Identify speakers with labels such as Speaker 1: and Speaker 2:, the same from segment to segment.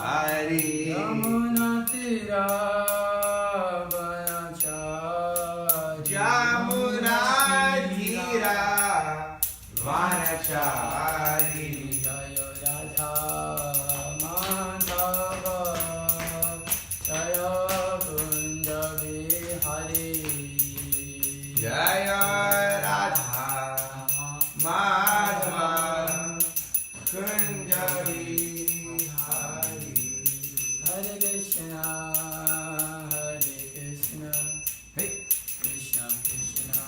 Speaker 1: Hari
Speaker 2: Yamuna Tira Vanachari
Speaker 1: Yamuna Tira Vanachari
Speaker 2: Jaya Radha Madhava Jaya Kunda Vihari
Speaker 1: Jaya Radha Madhava Kunda Vihari
Speaker 2: Hare Krishna
Speaker 1: Hey.
Speaker 2: Krishna Krishna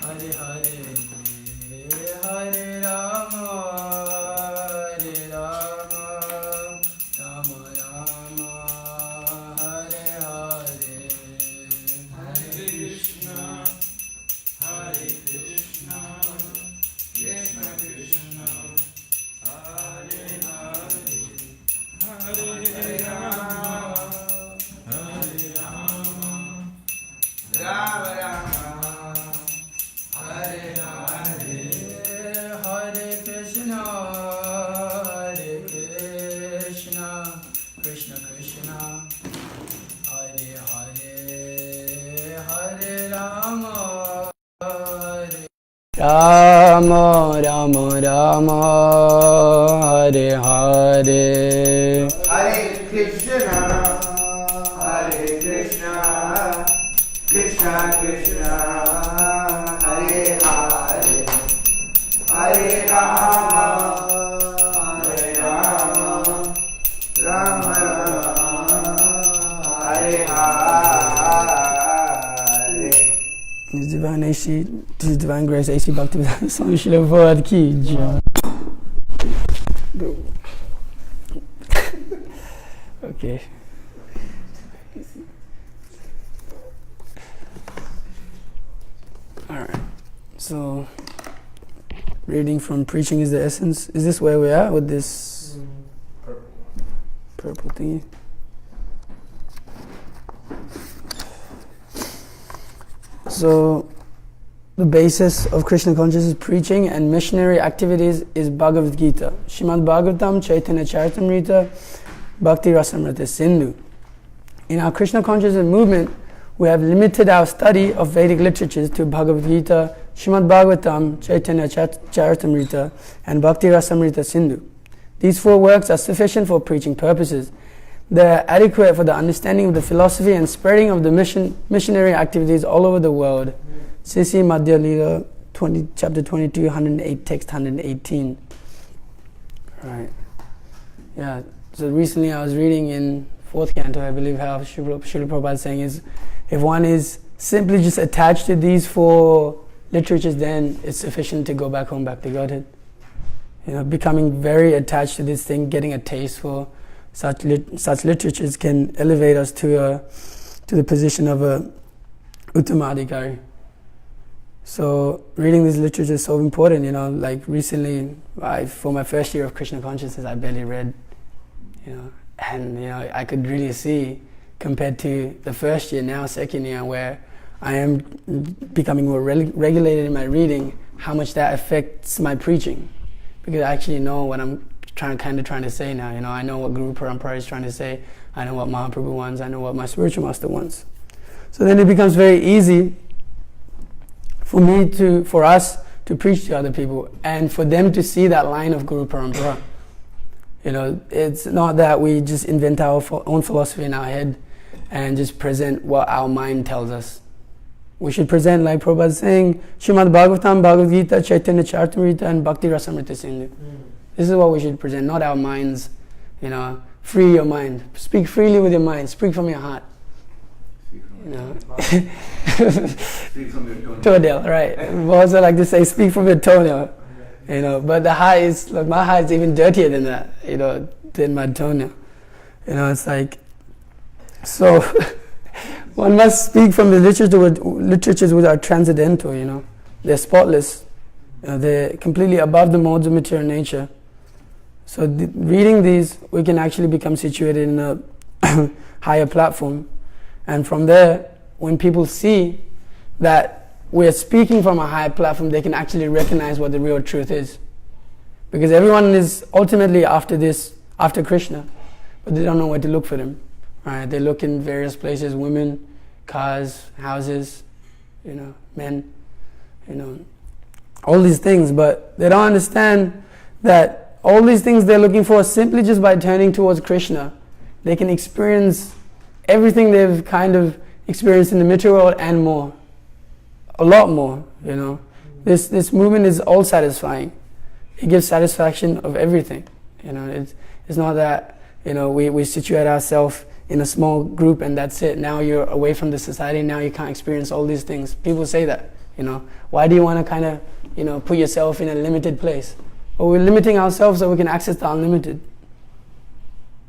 Speaker 2: Hare Hare Hare Rama Hare Rama Rama Rama Hare Hare
Speaker 1: Hare Krishna Hare Krishna Krishna Krishna Hare Hare Hare Rama Hare Rama Rama Rama Hare Hare
Speaker 2: Hare Krishna Hare Krishna Krishna Krishna Hare Hare Hare Rama Hare Rama Rama Rama Hare Hare
Speaker 1: Hare Krishna Hare Krishna Krishna Krishna Hare Hare Hare Rama Hare Rama Rama Rama Hare Hare
Speaker 2: His Divine Grace AC Bhakta Swami Srila Prabhupada ki jai. Okay. Alright. So, reading from Preaching is the Essence. Is this where we are with this purple thingy? So, the basis of Krishna consciousness preaching and missionary activities is Bhagavad Gita, Śrīmad-Bhāgavatam, Chaitanya Charitamrita, Bhakti Rasamrita Sindhu. In our Krishna consciousness movement, we have limited our study of Vedic literatures to Bhagavad Gita, Śrīmad-Bhāgavatam, Chaitanya Charitamrita, and Bhakti Rasamrita Sindhu. These four works are sufficient for preaching purposes. They are adequate for the understanding of the philosophy and spreading of the missionary activities all over the world. Sisi Madhya Lila, chapter 22, 108, text 118. Right. Yeah. So recently I was reading in 4th canto, I believe how Srila Prabhupada is saying is, if one is simply just attached to these four literatures, then it's sufficient to go back home, back to Godhead. You know, becoming very attached to this thing, getting a taste for such literatures can elevate us to the position of a Uttamadhikari. So reading these literatures is so important, you know, like recently, for my first year of Krishna consciousness, I barely read, you know, and, you know, I could really see, compared to the first year, now second year, where I am becoming more regulated in my reading, how much that affects my preaching. Because I actually know what I'm trying to say now, you know, I know what Guru Parampara is trying to say, I know what Mahaprabhu wants, I know what my spiritual master wants. So then it becomes very easy for us to preach to other people and for them to see that line of Guru Parampara. You know, it's not that we just invent our own philosophy in our head and just present what our mind tells us. We should present, like Prabhupada is saying, Śrīmad-Bhāgavatam, Bhagavad Gita, Chaitanya Charitamrita, and Bhakti Rasamrita Sindhu. This is what we should present, not our minds. You know, free your mind. Speak freely with your mind. Speak from your heart. You know,
Speaker 1: Speak from your
Speaker 2: toenail, right? We also like to say, speak from your toenail. You know, but the heart is, like, my heart is even dirtier than that. You know, than my toenail. You know, it's like, so one must speak from the literatures which are transcendental. You know, they're spotless. You know, they're completely above the modes of material nature. So reading these, we can actually become situated in a higher platform. And from there, when people see that we're speaking from a higher platform, they can actually recognize what the real truth is. Because everyone is ultimately after after Krishna, but they don't know where to look for them. Right? They look in various places: women, cars, houses, men, all these things. But they don't understand that all these things they're looking for, simply just by turning towards Krishna, they can experience everything they've kind of experienced in the material world and more, a lot more. This movement is all satisfying. It gives satisfaction of everything. It's not that we situate ourselves in a small group and that's it. Now you're away from the society. Now you can't experience all these things. People say that. Why do you want to kind of put yourself in a limited place? Well, we're limiting ourselves so we can access the unlimited.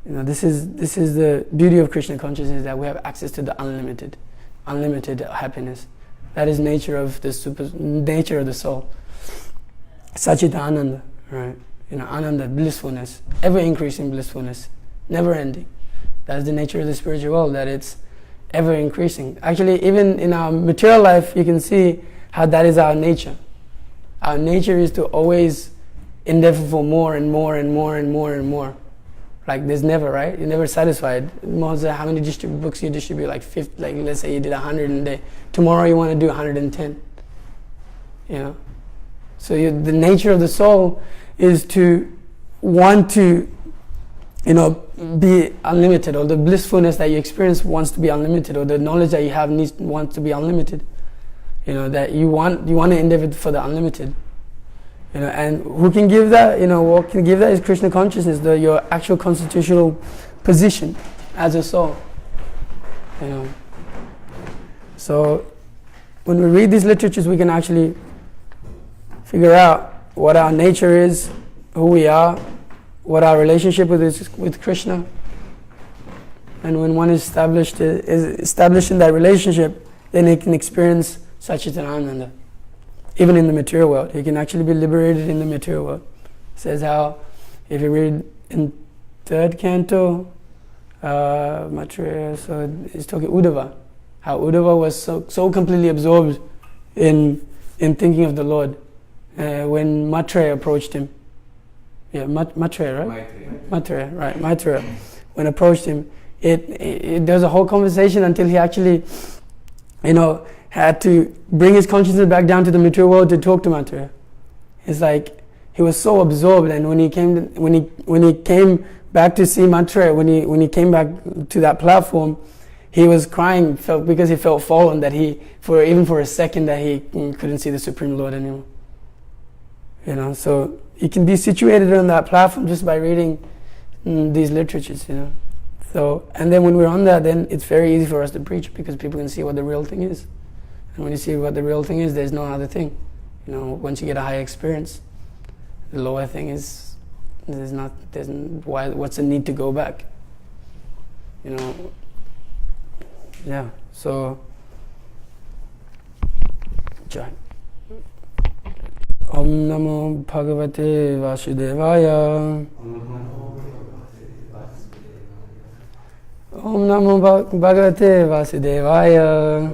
Speaker 2: This is the beauty of Krishna consciousness, that we have access to the unlimited happiness. That is nature of the nature of the soul. Sachita Ananda, right? Ananda, blissfulness, ever increasing blissfulness, never ending. That's the nature of the spiritual world, that it's ever increasing. Actually, even in our material life, you can see how that is our nature. Our nature is to always endeavor for more and more and more and more and more. Like there's never, right? You're never satisfied. How many books you distribute? Like 50, like let's say you did 100 in a day. Tomorrow you want to do 110. So the nature of the soul is to want to, be unlimited, or the blissfulness that you experience wants to be unlimited, or the knowledge that you have wants to be unlimited. That you want to endeavor for the unlimited. And who can give that? What can give that is Krishna consciousness, your actual constitutional position as a soul. So when we read these literatures, we can actually figure out what our nature is, who we are, what our relationship with Krishna. And when one is established in that relationship, then he can experience Satchitananda. Even in the material world, he can actually be liberated in the material world. It says how, if you read in 3rd canto, Maitreya, so it's talking Uddhava, how Uddhava was so completely absorbed in thinking of the Lord. When Maitreya approached him, Maitreya, right? Maitreya. When approached him, there was a whole conversation until he actually, had to bring his consciousness back down to the material world to talk to Maitreya. It's like he was so absorbed, and when he came back to see Maitreya, when he came back to that platform, he was crying, because he felt fallen, that even for a second, that he couldn't see the Supreme Lord anymore. So you can be situated on that platform just by reading these literatures. So, and then when we're on that, then it's very easy for us to preach, because people can see what the real thing is. And when you see what the real thing is, there's no other thing. Once you get a higher experience, the lower thing is, what's the need to go back? Yeah, so, Jai. Om Namo Bhagavate Vasudevaya. Om Namo Bhagavate Vasudevaya.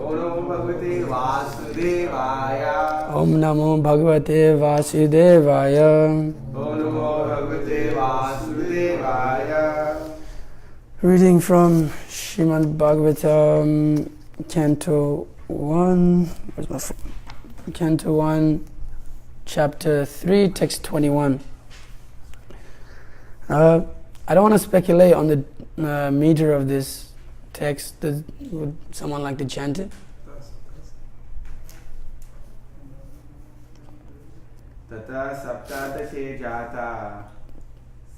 Speaker 2: Om Namo Bhagavate Vasudevaya.
Speaker 1: Om Namo Bhagavate Vasudevaya.
Speaker 2: Reading from Śrīmad-Bhāgavatam, Canto 1. Where's my phone? Canto 1, Chapter 3, Text 21. I don't want to speculate on the meter of this text. Would someone like to chant it?
Speaker 1: Tata saptadashe jata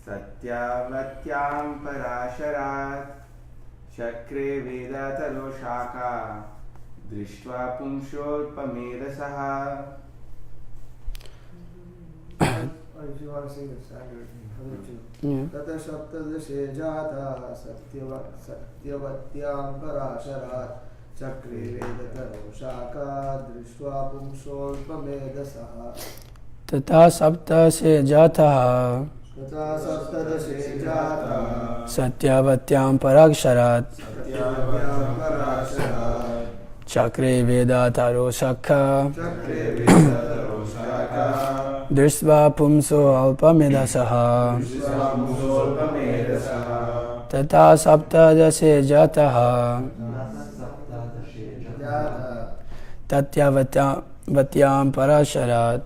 Speaker 1: satyavatyam parasharat chakre vedataro shaka drishtva pumshorpamedasaha.
Speaker 3: If you want to sing it, standard. Tata saptadashe jata satyavatyam parasharat chakre vedataro shaka drishtva pumshorpamedasaha.
Speaker 2: Tata saptasya jataha satyavatyam paraksharat chakre vedataro shakha drisva pumso alpamedasaha. Tata saptadase jataha Tatyavatyam parasharat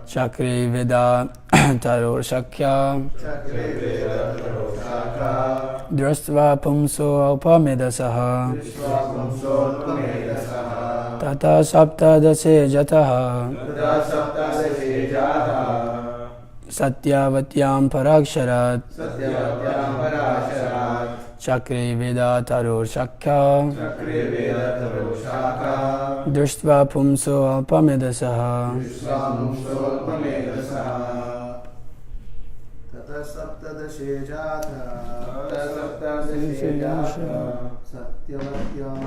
Speaker 2: Chakri Veda Taror Shakya Drastva Pumso Alpamedasaha Tata Saptadase Jataha Satyavatyam Paraksharat Chakri Veda Taror Shakya Drishtva Pumso Alpamedasaha
Speaker 3: Tata Saptadashe Jata Satyavatyam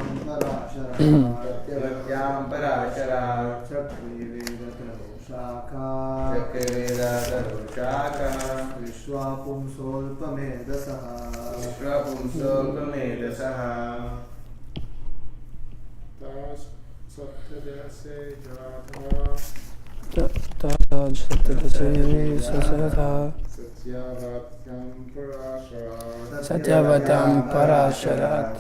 Speaker 3: Parashara Chakri Veda Shaka Vishwapumsolpamedasaha
Speaker 2: Satyavatyam Parasharat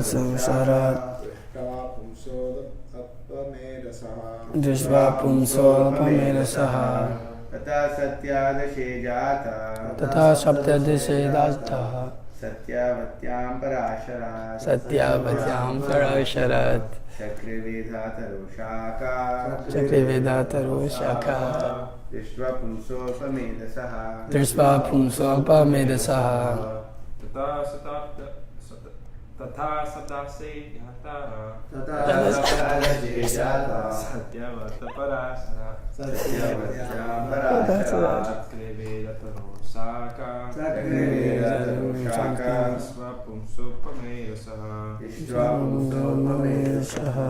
Speaker 2: Samsarat Drishva Pumso Alpamedasaha
Speaker 1: Tata Satyadashe Jata
Speaker 2: Tata Saptadase Jataha
Speaker 1: Satyavatyam Parasharat
Speaker 2: Satyavatyam Parasharat
Speaker 1: Chakri Veda Shaka
Speaker 2: Chakri Veda Shaka
Speaker 1: Drishva Pumsopamedasaha
Speaker 2: Drishva Pumsopamedasaha
Speaker 4: Tata Sadase Yataha Satyavata Parasara
Speaker 1: Satyavatyam Parasharat
Speaker 4: Chakri Veda
Speaker 1: Shaka
Speaker 4: Svapumsopamedasaha
Speaker 2: Pumsopamedasaha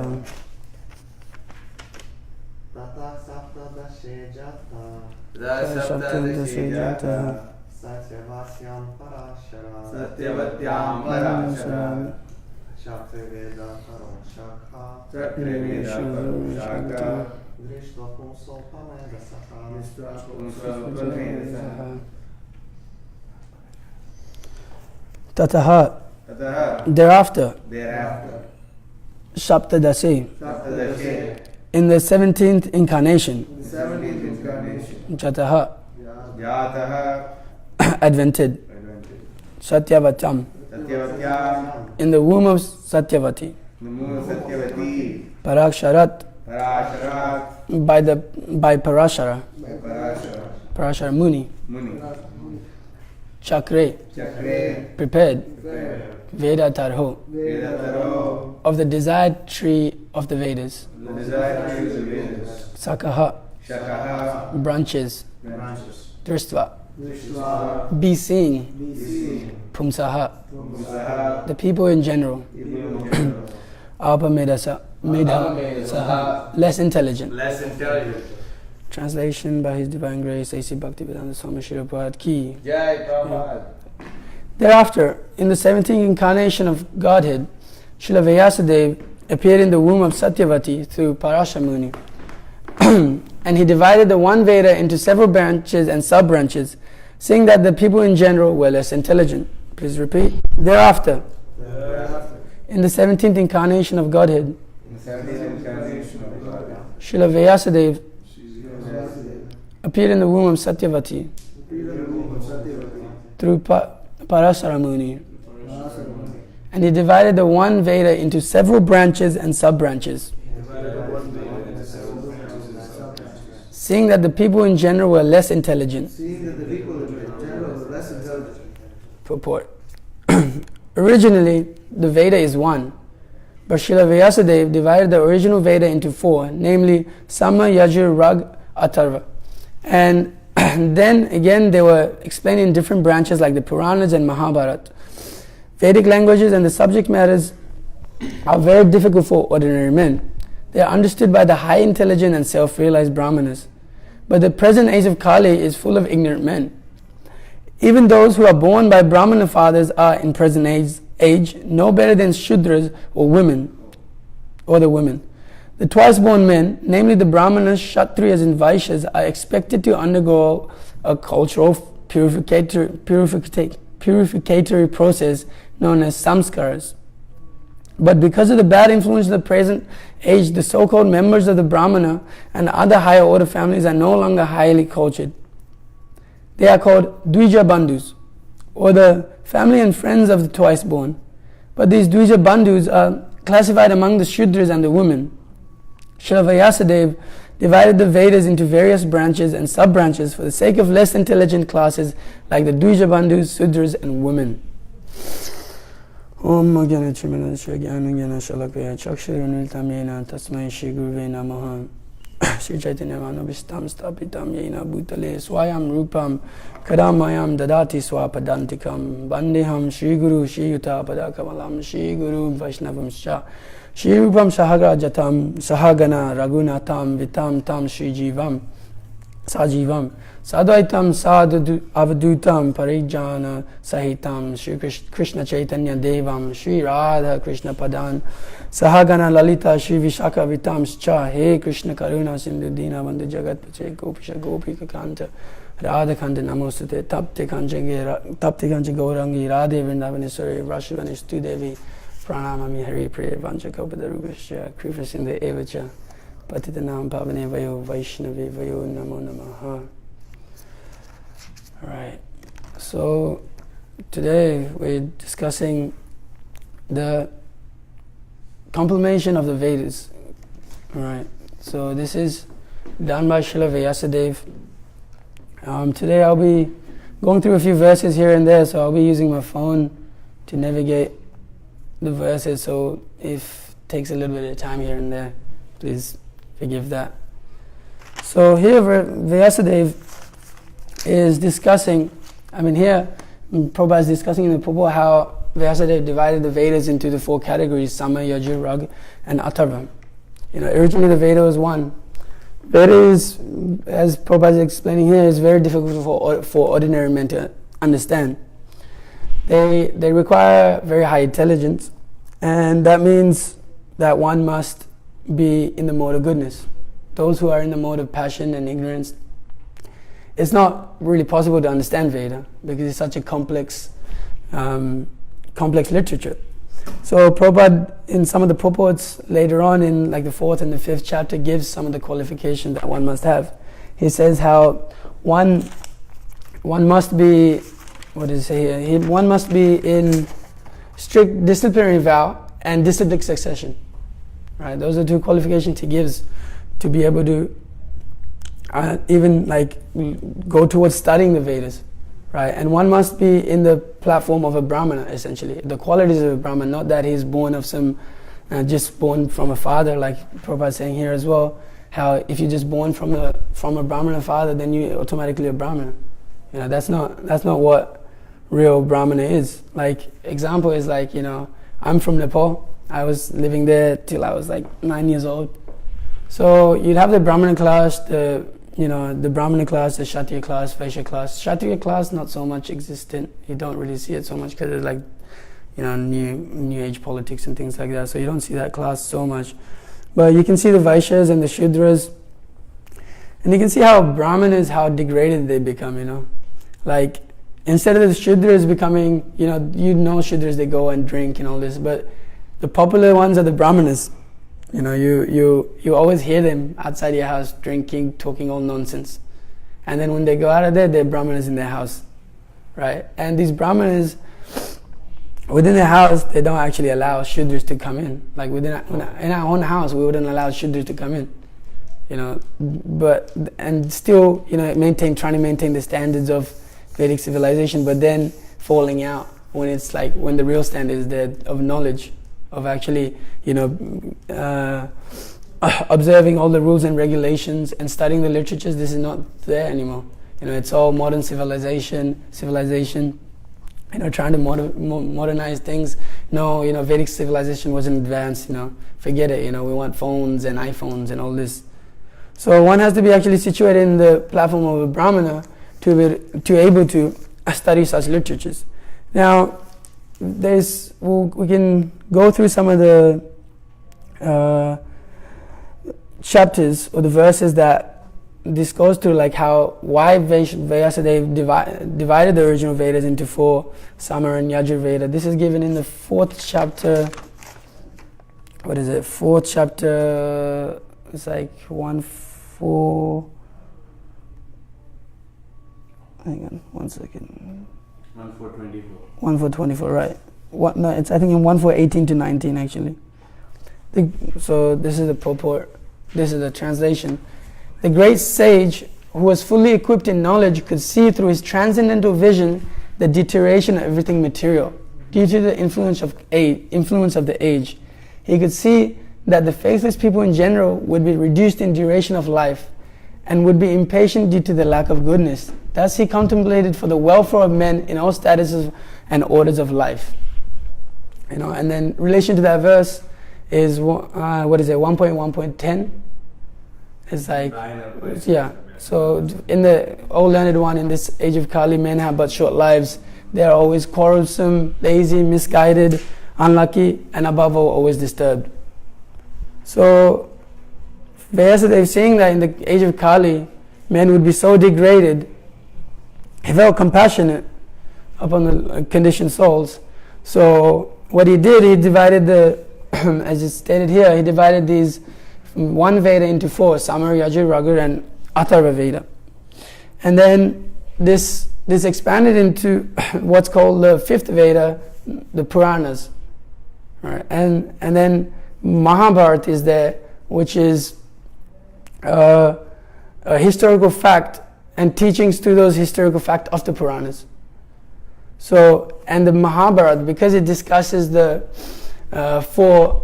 Speaker 3: Tata Saptadashe Jata
Speaker 2: Saptadase Jataha
Speaker 3: Satyavatyam Parashara
Speaker 1: Satyavatyam Parasharat
Speaker 3: Chakri Veda Shaka
Speaker 1: Chakri Veda Shaka
Speaker 3: Drishva Pumsopamedasaha
Speaker 2: Tataha Thereafter Saptadase in the 17th incarnation Jataha advented Satyavatyam in the womb of Satyavati Paraksharat by Parashara Muni Chakre prepared Veda Tarho of the desired tree of the Vedas Sakaha branches Dristva be seen Pumsaha the people in general Alpamedasa less intelligent. Translation by His Divine Grace A.C. Bhaktivedanta Swami Srila Prabhupada Ki. Thereafter, in the 17th incarnation of Godhead, Srila Vyasadeva appeared in the womb of Satyavati through Parashara Muni. And he divided the one Veda into several branches and sub-branches, seeing that the people in general were less intelligent. Please repeat. Thereafter, in the 17th incarnation of Godhead, Srila Vyasadeva appeared in the womb of Satyavati through Parashara Muni. And he divided the one Veda into several branches and sub-branches, seeing that the people in general were less intelligent. Purport. Originally, the Veda is one, but Srila Vyasadeva divided the original Veda into four, namely Sama, Yajur, Rag, Atharva. And then again they were explained in different branches like the Puranas and Mahabharata. Vedic languages and the subject matters are very difficult for ordinary men. They are understood by the high intelligent and self-realized Brahmanas. But the present age of Kali is full of ignorant men. Even those who are born by Brahmana fathers are in present age no better than Shudras or women, or the women. The twice-born men, namely the Brahmanas, Kshatriyas and Vaishyas, are expected to undergo a cultural purificatory process known as samskaras. But because of the bad influence of the present age, the so-called members of the Brahmana and other higher order families are no longer highly cultured. They are called Dvija Bandhus, or the family and friends of the twice-born. But these Dvija Bandhus are classified among the Shudras and the women. Srila Vyasadeva divided the Vedas into various branches and sub-branches for the sake of less intelligent classes like the Dvija Bandhus, Sudras and women. Om Gyana Chimanasya Gyana Gyana Shalakaya Chakshiruniltam Yena Tasmai Shri Guruve Namaha Shri Chaitanya Manabhishtam Stapitam Yena Bhutale Swayam Rupam Kadamayam Dadati Swapadantikam Bandeham Shri Guru Shri Yuta Padakamalam Shri Guru Vaishnavam Shah Shri Rupam Sahagajatam Sahagana Raghunatam Vitam Tam Shri Jivam Sajivam Sadvaitam Sadhu Avadutam Parijana Sahitam Shri Krishna Chaitanya Devam Shri Radha Krishna Padan Sahagana Lalita Shri Vishaka Vitam Scha He Krishna Karuna Sindhu Dina Bandhu Jagat Pache Gopisha Gopika Kanta Radha Kanta Namostate Tapte Kancha Gaurangi Radhe Vrindavaneshwari Rashivanistu Devi Pranamami Hari Priya Vanchakopadarugasya Kripa Sindhu Evacha Patitanam Pavane Vayo Vaishnavi Vayo Namo Namaha. Alright, so today we're discussing the complementation of the Vedas. Alright, so this is done by Srila Vyasadeva. Today I'll be going through a few verses here and there, so I'll be using my phone to navigate the verses, so if it takes a little bit of time here and there, please forgive that. So here Vyasadeva is discussing, here Prabhupada is discussing in the purport how Vyasadeva divided the Vedas into the four categories, Sama, Yajur, Rag and Atharva. Originally the Veda was one. Veda is, as Prabhupada is explaining here, is very difficult for ordinary men to understand. They require very high intelligence, and that means that one must be in the mode of goodness. Those who are in the mode of passion and ignorance, it's not really possible to understand Veda because it's such a complex literature. So Prabhupada, in some of the purports later on in like the 4th and the 5th chapter, gives some of the qualifications that one must have. He says how one must be, what does he say here? One must be in strict disciplinary vow and disciplic succession. Right? Those are two qualifications he gives to be able to even go towards studying the Vedas, right? And one must be in the platform of a Brahmana, essentially. The qualities of a Brahmana, not that he's born of some, just born from a father, like Prabhupada is saying here as well. How if you're just born from a Brahmana father, then you're automatically a Brahmana. That's not what real Brahmana is. Like example is I'm from Nepal. I was living there till I was 9 years old. So you'd have the Brahmana class, the Brahmana class, the Kshatriya class, Vaishya class. Kshatriya class not so much existent. You don't really see it so much because it's new age politics and things like that. So you don't see that class so much. But you can see the Vaishyas and the Shudras. And you can see how Brahmanas, how degraded they become, instead of the Shudras becoming, Shudras, they go and drink and all this, but the popular ones are the Brahmanas. You always hear them outside your house drinking, talking all nonsense. And then when they go out of there, they're Brahmanas in their house, right? And these Brahmanas, within the house, they don't actually allow Shudras to come in. Like in our own house, we wouldn't allow Shudras to come in. And still, trying to maintain the standards of Vedic civilization, but then falling out when it's when the real standard is there of knowledge, of actually, observing all the rules and regulations and studying the literatures. This is not there anymore. It's all modern civilization, trying to modernize things. No, Vedic civilization wasn't advanced, forget it, we want phones and iPhones and all this. So one has to be actually situated in the platform of a Brahmana to be able to study such literatures. Now, we can go through some of the chapters or the verses that this goes through, like why Vyasadeva divided the original Vedas into 4, Samar and Yajurveda. This is given in the 4th chapter. What is it? 4th chapter. It's like 1:4. Hang on, 1 second.
Speaker 1: 1:424.
Speaker 2: 1:424, right? No, it's I think in 1:418 to 19 actually. So this is the purport. This is the translation. The great sage, who was fully equipped in knowledge, could see through his transcendental vision the deterioration of everything material due to the influence of the age. He could see that the faithless people in general would be reduced in duration of life and would be impatient due to the lack of goodness. Thus he contemplated for the welfare of men in all statuses and orders of life. And then relation to that verse is 1.1.10. It's like, yeah. So in the old learned one, in this age of Kali, men have but short lives. They are always quarrelsome, lazy, misguided, unlucky, and above all, always disturbed. So Vyasadeva, seeing that in the age of Kali, men would be so degraded, he felt compassionate upon the conditioned souls. So what he did, he divided as it's stated here, he divided these one Veda into 4, Samar, Yajur, Raghur, and Atharva Veda. And then this expanded into what's called the 5th Veda, the Puranas. Right? And then Mahabharata is there, which is a historical fact and teachings through those historical facts of the Puranas. So, and the Mahabharata, because it discusses the 4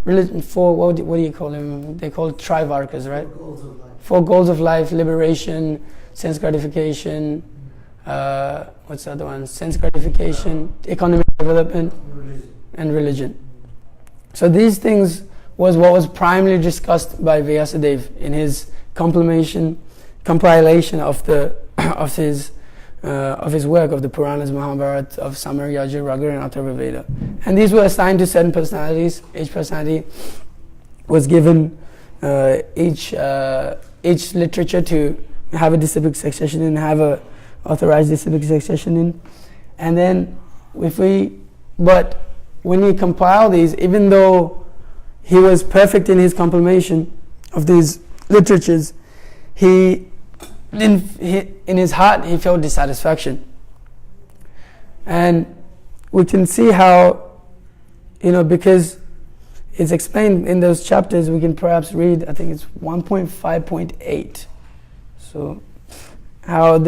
Speaker 2: religion, 4, what do you call them? They call it Trivarkas, right? 4 goals of life: liberation, sense gratification, what's the other one? Sense gratification, economic development, and religion. So these things was what was primarily discussed by Vyasadeva in his compilation of his work of the Puranas, Mahabharata, of Samar, Yajur, Raghur, and Atharva Veda. And these were assigned to certain personalities. Each personality was given each literature to have a disciplic succession in, have a authorized disciplic succession in. And then but when he compiled these, even though he was perfect in his compilation of these literatures, in his heart he felt dissatisfaction. And we can see how, because it's explained in those chapters, we can perhaps read, I think it's 1.5.8. So how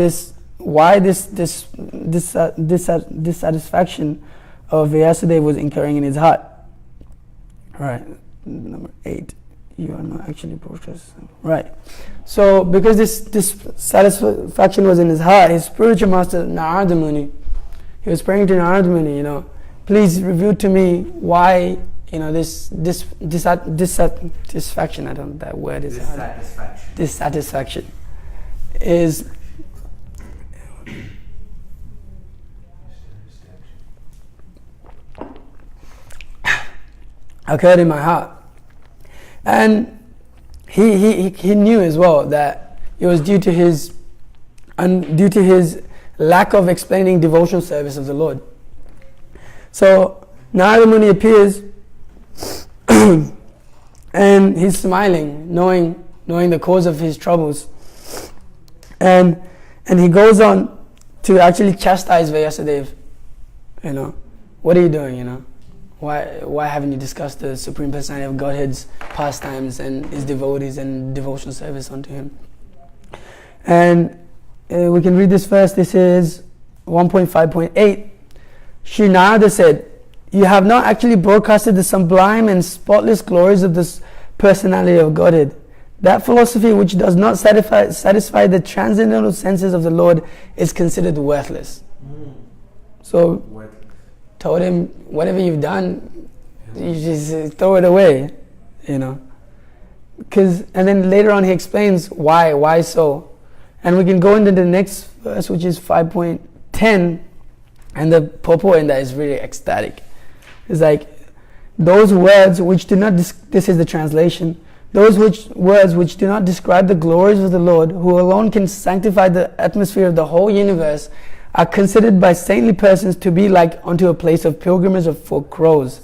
Speaker 2: why this dissatisfaction of Vyasadeva was incurring in his heart. Right, number 8. You are not actually broadcasting. Right. So because this dissatisfaction was in his heart, his spiritual master Narada Muni, he was praying to Narada Muni, please reveal to me why, this dissatisfaction, I don't know that word is dissatisfaction is occurred in my heart. And he knew as well that it was due to his lack of explaining devotional service of the Lord. So Narada Muni appears and he's smiling, knowing the cause of his troubles. And he goes on to actually chastise Vyasadeva. What are you doing, Why haven't you discussed the Supreme Personality of Godhead's pastimes and his devotees and devotional service unto him? And we can read this verse. This is 1.5.8. Shri Narada said, "You have not actually broadcasted the sublime and spotless glories of this personality of Godhead. That philosophy which does not satisfy the transcendental senses of the Lord is considered worthless." So told him, whatever you've done, you just throw it away, and then later on he explains why so. And we can go into the next verse, which is 5.10, and the purport in that is really ecstatic. It's like, those words which do not, this is the translation, Those words which do not describe the glories of the Lord, who alone can sanctify the atmosphere of the whole universe, are considered by saintly persons to be like unto a place of pilgrimage for crows.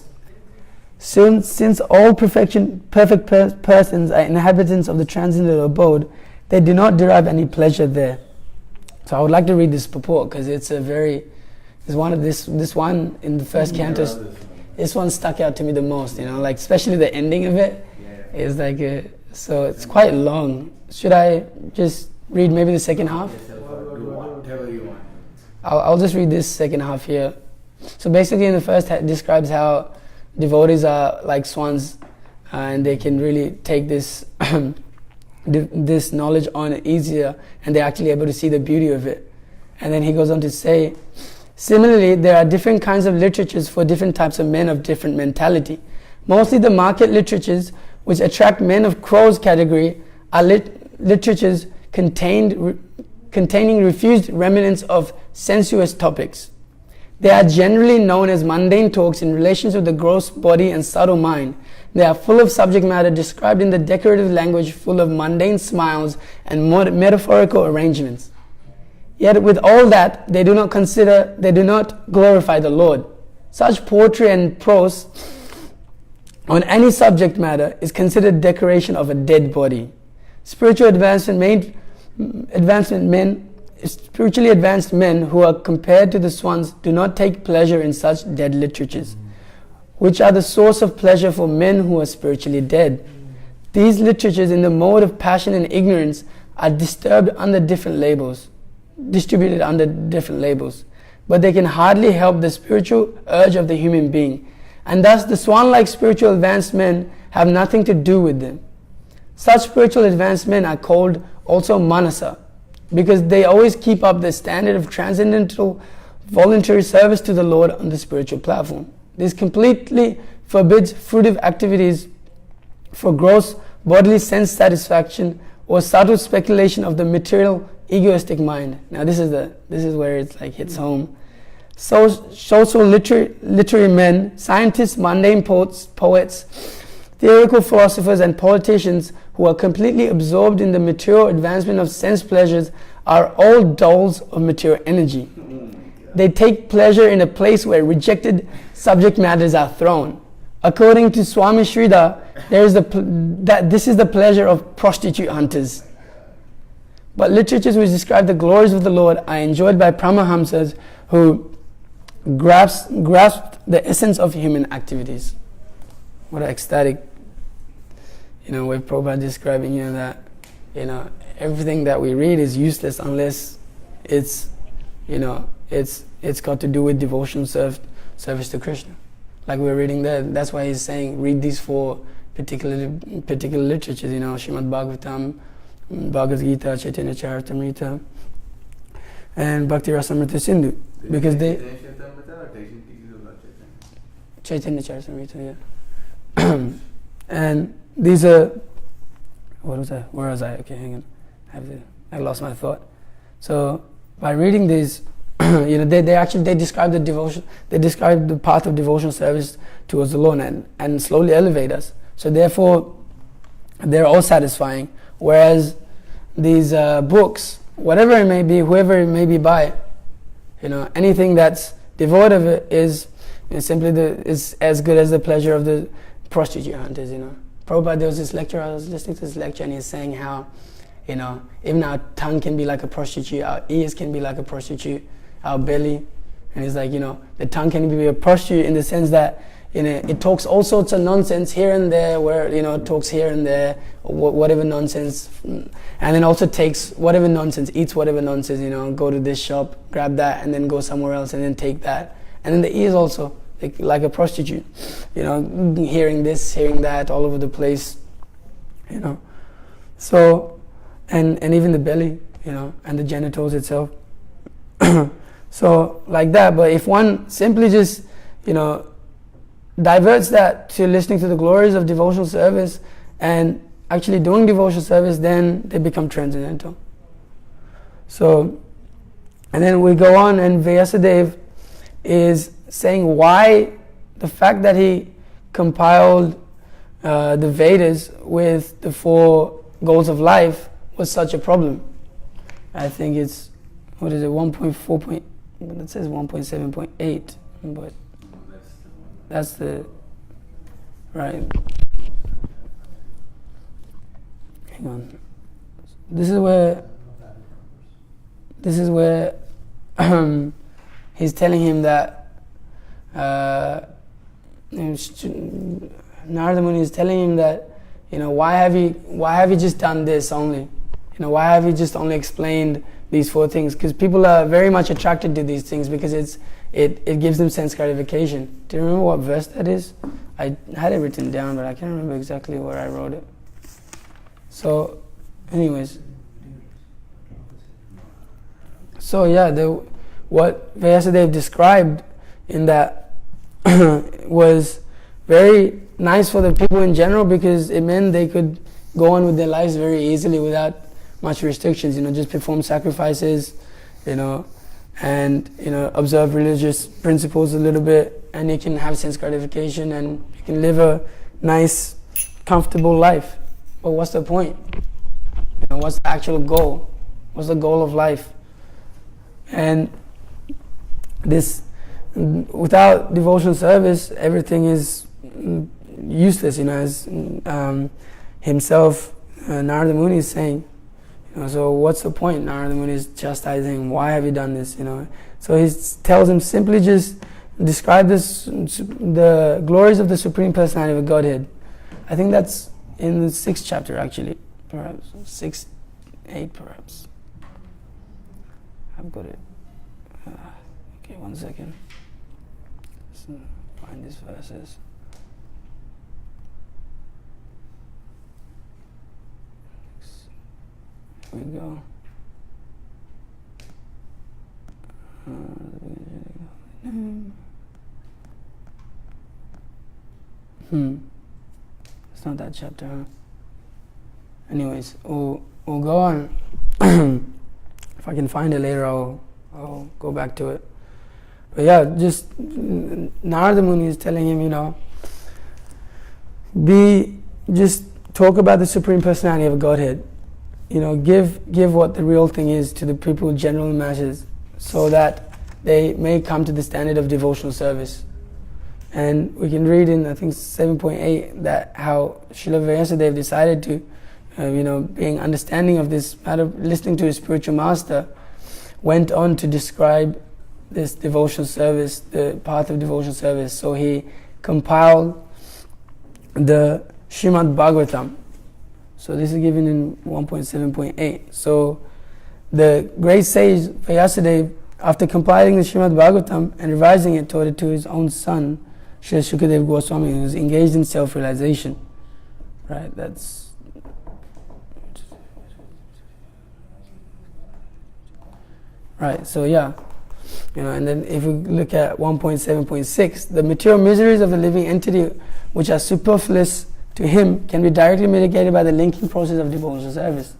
Speaker 2: Since all perfect persons are inhabitants of the transcendental abode, they do not derive any pleasure there. So I would like to read this purport because it's one of this one in the first canto. This one stuck out to me the most, like especially the ending of it. Is like so it's quite long. Should I just read maybe the second half?
Speaker 1: Whatever you want.
Speaker 2: I'll just read this second half here. So basically in the first it describes how devotees are like swans and they can really take this this knowledge on easier and they're actually able to see the beauty of it. And then he goes on to say, similarly, there are different kinds of literatures for different types of men of different mentality. Mostly the market literatures which attract men of crow's category are literatures containing refused remnants of sensuous topics. They are generally known as mundane talks in relation to the gross body and subtle mind. They are full of subject matter described in the decorative language, full of mundane smiles and metaphorical arrangements. Yet with all that, they do not glorify the Lord. Such poetry and prose on any subject matter is considered decoration of a dead body. Spiritually advanced men who are compared to the swans do not take pleasure in such dead literatures, which are the source of pleasure for men who are spiritually dead. These literatures in the mode of passion and ignorance are distributed under different labels, but they can hardly help the spiritual urge of the human being, and thus the swan-like spiritual advanced men have nothing to do with them. Such spiritual advanced men are called also manasa, because they always keep up the standard of transcendental voluntary service to the Lord on the spiritual platform. This completely forbids fruitive activities for gross bodily sense satisfaction or subtle speculation of the material egoistic mind. Now this is where it's like hits home. Social literary men, scientists, mundane poets, theoretical philosophers and politicians who are completely absorbed in the material advancement of sense pleasures are all dulls of material energy. They take pleasure in a place where rejected subject matters are thrown. According to Swami Sridhar, this is the pleasure of prostitute hunters. But literatures which describe the glories of the Lord are enjoyed by Paramahamsas who grasp the essence of human activities. What an ecstatic, way Prabhupada describing that, everything that we read is useless unless it's got to do with devotion service to Krishna. Like we're reading there, that's why he's saying read these four particular literatures, Śrīmad-Bhāgavatam, Bhagavad Gita, Chaitanya Charitamrita, and Bhakti Rasamrita Sindhu, because they Chaitanya Charitamrita, yeah. And these are where was I? Okay, hang on. I lost my thought. So by reading these, they describe the devotion. They describe the path of devotional service towards the Lord and slowly elevate us. So therefore, they're all satisfying. Whereas these books, whatever it may be, whoever it may be by, anything that's devoid of it is is as good as the pleasure of the prostitute hunters. Prabhupada, there was this lecture, I was listening to this lecture, and he's saying how, even our tongue can be like a prostitute, our ears can be like a prostitute, our belly, and he's like, the tongue can be a prostitute in the sense that, it talks all sorts of nonsense here and there, where, it talks here and there, whatever nonsense, and then also takes whatever nonsense, eats whatever nonsense, go to this shop, grab that, and then go somewhere else, and then take that. And then the ears also, like a prostitute, hearing this, hearing that, all over the place, So, and even the belly, and the genitals itself. So, like that, but if one simply just, diverts that to listening to the glories of devotional service and actually doing devotional service, then they become transcendental. So, and then we go on, and Vyasadeva is saying why the fact that he compiled the Vedas with the 4 goals of life was such a problem. I think it's, 1.4. It says 1.7.8, but that's the right. Hang on. This is where he's telling him that Narada Muni is telling him that, why have you just done this only? Why have you just only explained these 4 things? Because people are very much attracted to these things because it gives them sense gratification. Do you remember what verse that is? I had it written down, but I can't remember exactly where I wrote it. So, anyways. So yeah, what Vyasadeva described in that was very nice for the people in general because it meant they could go on with their lives very easily without much restrictions, just perform sacrifices, and, observe religious principles a little bit, and you can have sense gratification and you can live a nice, comfortable life. But what's the point? What's the actual goal? What's the goal of life? And this, without devotional service, everything is useless, as himself, Narada Muni is saying. So what's the point? Narada Muni is chastising, why have you done this? So he tells him, simply just describe the glories of the Supreme Personality of Godhead. I think that's in the 6th chapter actually, perhaps 6, 8 perhaps. I've got it. Okay, 1 second. Let's find these verses. Here we go. It's not that chapter, huh? Anyways, we'll go on. If I can find it later, I'll go back to it. But yeah, just Narada Muni is telling him, just talk about the Supreme Personality of Godhead. Give what the real thing is to the people, general masses, so that they may come to the standard of devotional service. And we can read in, I think, 7.8 that how Srila Vyasadeva decided to, being understanding of this matter, listening to his spiritual master, went on to describe this devotional service, the path of devotional service. So he compiled the Śrīmad-Bhāgavatam. So this is given in 1.7.8. So the great sage Vyasadeva, after compiling the Śrīmad-Bhāgavatam and revising it, taught it to his own son, Srila Shukadeva Goswami, who was engaged in self-realization. Right, that's... Right, so yeah. And then if we look at 1.7.6, the material miseries of the living entity which are superfluous to him can be directly mitigated by the linking process of devotional service.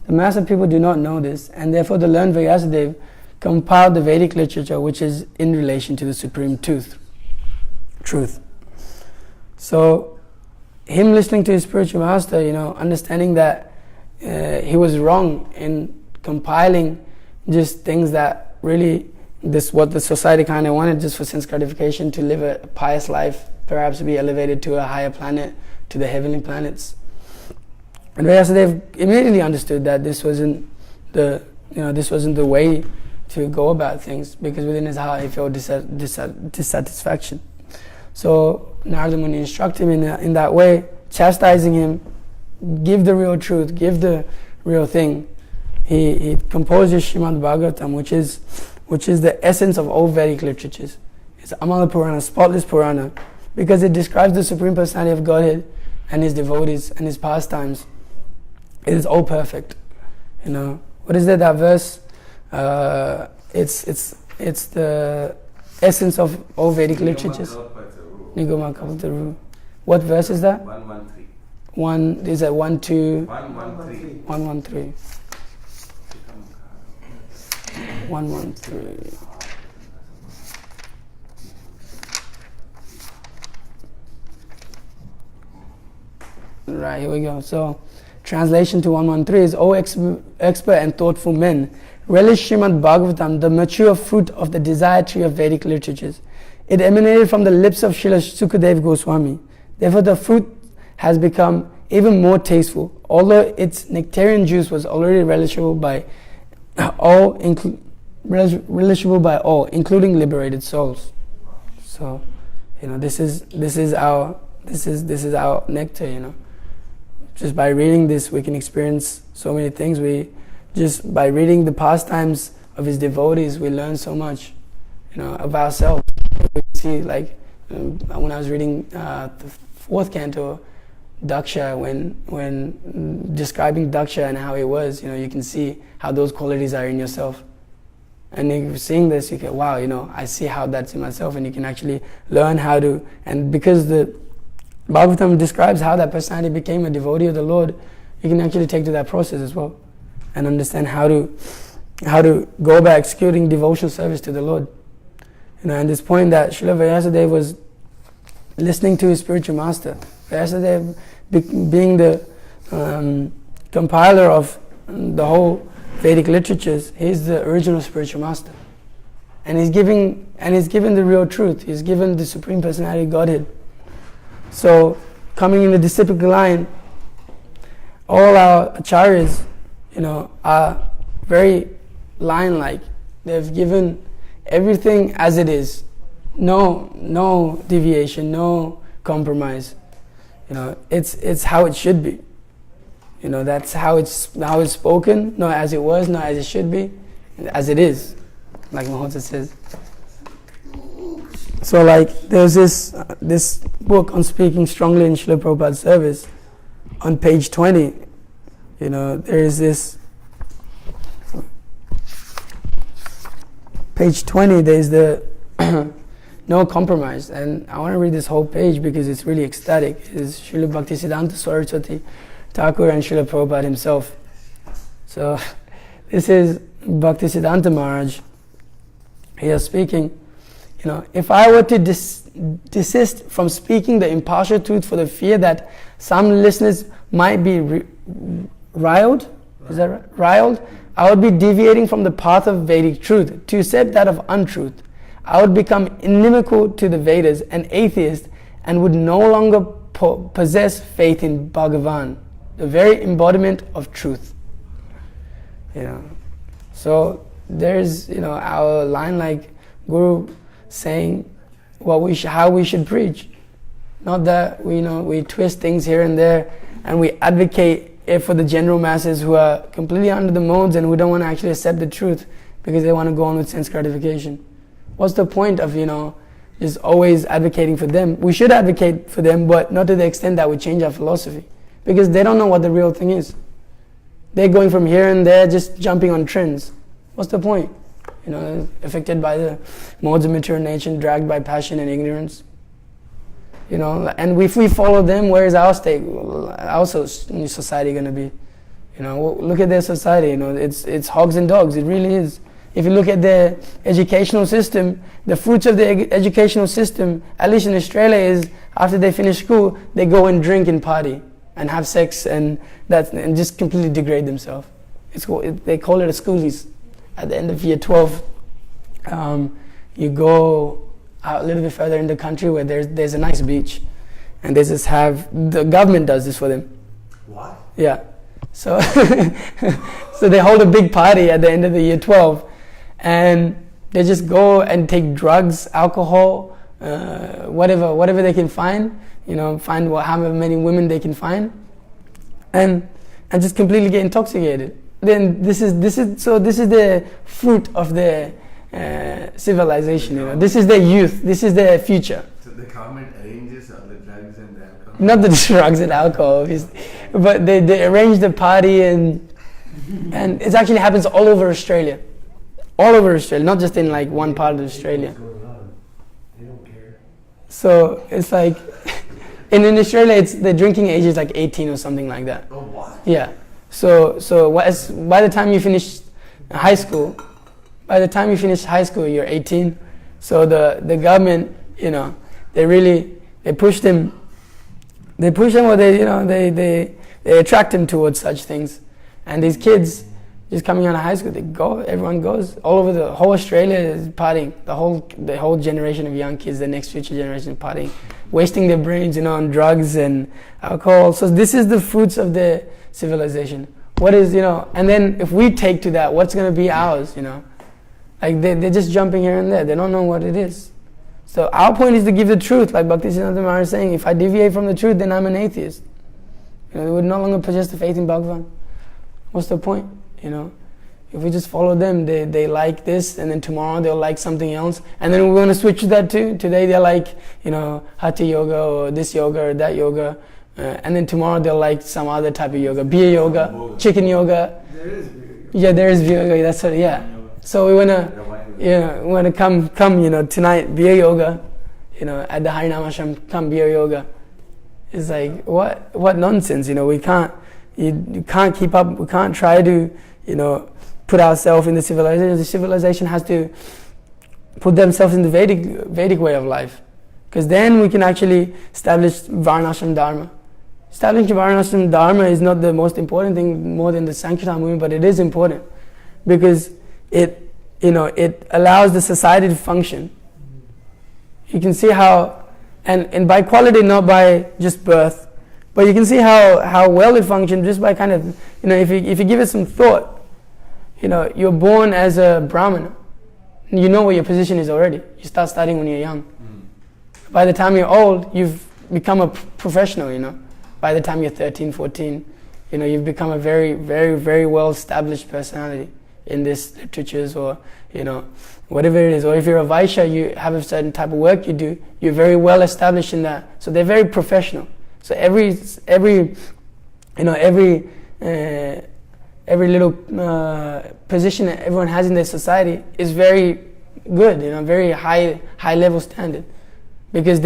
Speaker 2: The mass of people do not know this, and therefore the learned Vyasadeva compiled the Vedic literature which is in relation to the supreme truth. So, him listening to his spiritual master, understanding that he was wrong in compiling just things that really, what the society kind of wanted, just for sense gratification, to live a pious life, perhaps be elevated to a higher planet, to the heavenly planets. And Vyasadeva immediately understood that this wasn't the way to go about things, because within his heart he felt dissatisfaction. So Narada Muni instructed him in that way, chastising him, give the real truth, give the real thing. He composed his Śrīmad-Bhāgavatam, which is the essence of all Vedic literatures. It's Amala Purana, spotless Purana, because it describes the Supreme Personality of Godhead and his devotees and his pastimes. It is all perfect. What is that verse? It's the essence of all Vedic literatures. Nigama Kalpataru. What verse is that?
Speaker 1: 113.
Speaker 2: Is that 1, 2?
Speaker 1: 113.
Speaker 2: 113. 113. Right, here we go. So, translation to 113 is, O expert and thoughtful men, relish Śrīmad-Bhāgavatam, the mature fruit of the desired tree of Vedic literatures. It emanated from the lips of Srila Sukadeva Goswami. Therefore, the fruit has become even more tasteful, although its nectarian juice was already relishable by all, including liberated souls. So, this is our nectar. Just by reading this, we can experience so many things. Just by reading the pastimes of his devotees, we learn so much, of ourselves. We see, like, when I was reading the fourth canto, Daksha, when describing Daksha and how he was, you can see how those qualities are in yourself. And if you're seeing this, you go, wow, I see how that's in myself, and you can actually learn how to, and because the Bhagavatam describes how that personality became a devotee of the Lord, you can actually take to that process as well, and understand how to go about executing devotional service to the Lord. And this point that Srila Vyasadeva was listening to his spiritual master, Vyasadeva being the compiler of the whole Vedic literatures, he's the original spiritual master, and he's given the real truth. He's given the Supreme Personality of Godhead. So, coming in the disciplic line, all our acharyas, are very line-like. They've given everything as it is, no deviation, no compromise. It's how it should be. That's how it's spoken, not as it was, not as it should be, as it is, like Mahotsa says. So, like, there's this book on speaking strongly in Srila Prabhupada's service. On page 20, there is this. Page 20, there's the no compromise, and I want to read this whole page because it's really ecstatic. It's Srila Bhaktisiddhanta Saraswati Thakur and Srila Prabhupada himself. So, this is Bhaktisiddhanta Maharaj. He is speaking. If I were to desist from speaking the impartial truth for the fear that some listeners might be riled, is that right? Riled, I would be deviating from the path of Vedic truth to accept that of untruth. I would become inimical to the Vedas, an atheist, and would no longer possess faith in Bhagavan, the very embodiment of truth. So there's our line, like Guru saying how we should preach. Not that we twist things here and there and we advocate it for the general masses who are completely under the modes and who don't want to actually accept the truth because they want to go on with sense gratification. What's the point of just always advocating for them? We should advocate for them, but not to the extent that we change our philosophy, because they don't know what the real thing is. They're going from here and there, just jumping on trends. What's the point? Affected by the modes of material nature, dragged by passion and ignorance. And if we follow them, where is our stake? Our society going to be? Look at their society. It's hogs and dogs. It really is. If you look at their educational system, the fruits of the educational system, at least in Australia, is after they finish school, they go and drink and party and have sex and just completely degrade themselves. They call it a schoolies. At the end of year 12, you go out a little bit further in the country where there's a nice beach, and the government does this for them.
Speaker 3: What?
Speaker 2: Yeah. So so they hold a big party at the end of the year 12, and they just go and take drugs, alcohol, whatever they can find. Find however many women they can find, and just completely get intoxicated. Then this is the fruit of their civilization. This is their youth. This is their future.
Speaker 5: So the government arranges all the drugs and the alcohol.
Speaker 2: Not the drugs and alcohol, but they arrange the party and it actually happens all over Australia. All over Australia, not just in like one part of Australia.
Speaker 3: They don't care.
Speaker 2: So it's like in Australia, the drinking age is like 18 or something like that.
Speaker 3: Oh, what?
Speaker 2: Yeah. So by the time you finish high school, you're 18. So the government, they push them They push them, or they attract them towards such things. And these kids, just coming out of high school, everyone goes all over the whole Australia is partying. The whole generation of young kids, the next future generation is partying, wasting their brains, on drugs and alcohol. So this is the fruits of their civilization. What is, and then if we take to that, what's going to be ours, Like they're just jumping here and there. They don't know what it is. So our point is to give the truth. Like Bhakti Siddhanta Maharaj is saying, if I deviate from the truth, then I'm an atheist. They would no longer possess the faith in Bhagavan. What's the point? If we just follow them, they like this, and then tomorrow they'll like something else, and then we want to switch to that too. Today they're like, Hatha yoga or this yoga or that yoga, and then tomorrow they'll like some other type of yoga, beer yoga, chicken yoga.
Speaker 3: There is beer yoga.
Speaker 2: Yeah, there is beer yoga. That's what. Yeah. So we wanna come tonight beer yoga, at the Harinama Ashram, come beer yoga. It's like what nonsense, we can't. You can't keep up. We can't try to, put ourselves in the civilization. The civilization has to put themselves in the Vedic way of life, because then we can actually establish Varnashram Dharma. Establishing Varnashram Dharma is not the most important thing, more than the Sankirtan movement, but it is important because it allows the society to function. You can see how, and by quality, not by just birth. But you can see how well it functions just by kind of, if you give it some thought. You're born as a Brahmana. You know what your position is already. You start studying when you're young. By the time you're old, you've become a professional, By the time you're 13, 14, you've become a very, very, very well-established personality in this literatures or, whatever it is. Or if you're a Vaishya, you have a certain type of work you do, you're very well-established in that. So they're very professional. So every little position that everyone has in their society is very good, very high level standard, because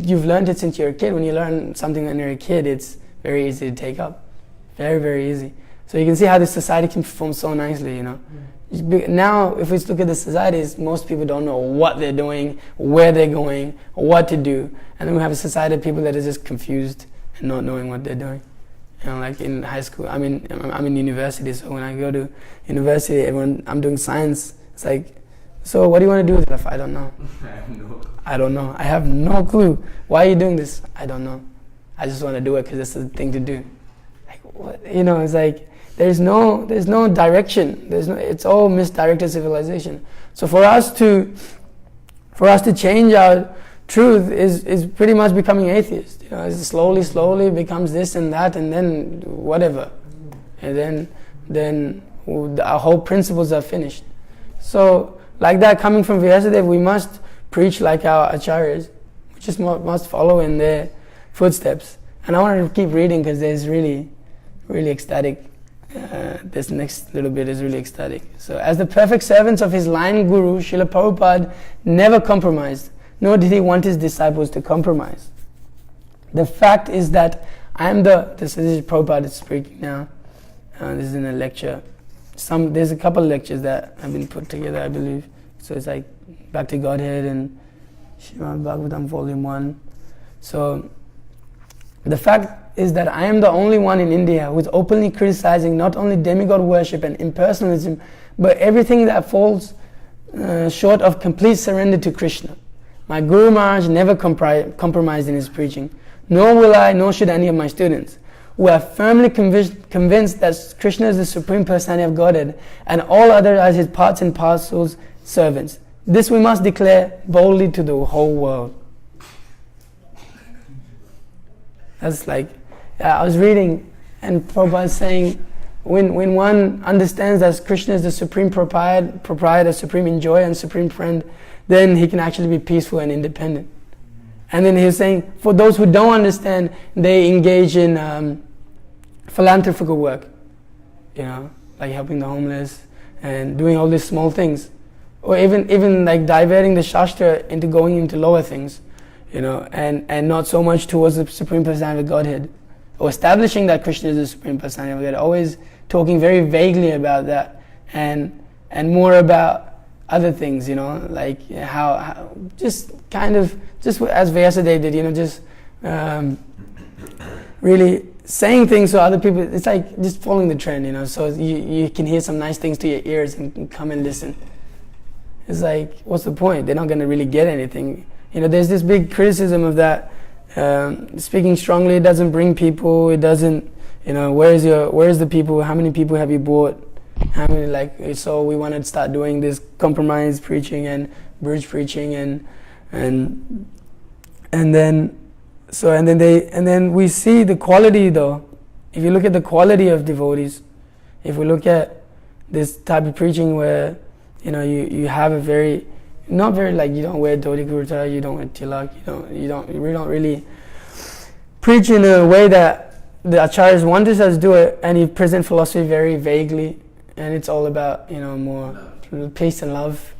Speaker 2: you've learned it since you're a kid. When you learn something when you're a kid, it's very easy to take up, very, very easy. So you can see how this society can perform so nicely, Now, if we look at the societies, most people don't know what they're doing, where they're going, what to do. And then we have a society of people that are just confused and not knowing what they're doing. Like in high school, I'm in university, so when I go to university, I'm doing science. It's like, so what do you want to do with life? I don't know. I don't know. I have no clue. Why are you doing this? I don't know. I just want to do it because it's the thing to do. Like, what? It's like, there's no direction. It's all misdirected civilization. So for us to change our truth is pretty much becoming atheist. It slowly becomes this and that, and then whatever, and then our whole principles are finished. So like that, coming from Vyasadeva, we must preach like our acharyas. We just must follow in their footsteps. And I want to keep reading because there's really, really ecstatic. This next little bit is really ecstatic. So, as the perfect servants of his line guru, Srila Prabhupada never compromised, nor did he want his disciples to compromise. The fact is that this is Prabhupada speaking now. This is in a lecture. There's a couple of lectures that have been put together, I believe. So it's like Back to Godhead and Śrīmad-Bhāgavatam Volume 1. So the fact is that I am the only one in India who is openly criticizing not only demigod worship and impersonalism, but everything that falls short of complete surrender to Krishna. My Guru Maharaj never compromised in his preaching, nor will I, nor should any of my students. We are firmly convinced that Krishna is the Supreme Personality of Godhead and all others are his parts and parcels servants. This we must declare boldly to the whole world. That's like, I was reading and Prabhupada is saying, when one understands that Krishna is the supreme proprietor, supreme enjoyer and supreme friend, then he can actually be peaceful and independent. And then he was saying, for those who don't understand, they engage in philanthropical work, like helping the homeless and doing all these small things, or even like diverting the Shastra into going into lower things, and not so much towards the Supreme Personality of Godhead, or establishing that Krishna is the Supreme Personality of Godhead, always talking very vaguely about that, and more about other things, like how just as Vyasadeva did, just really saying things so other people, it's like just following the trend, so you can hear some nice things to your ears and come and listen. It's like, what's the point? They're not going to really get anything. There's this big criticism of that. Speaking strongly, it doesn't bring people, it doesn't, where's the people, how many people have you brought? How many, so we want to start doing this compromise preaching and bridge preaching and then we see the quality though. If you look at the quality of devotees, if we look at this type of preaching where, you have a very, not very you don't wear dhoti kurta, you don't wear tilak, we don't really preach in a way that the acharyas want us to do it, and you present philosophy very vaguely, and it's all about, more peace and love.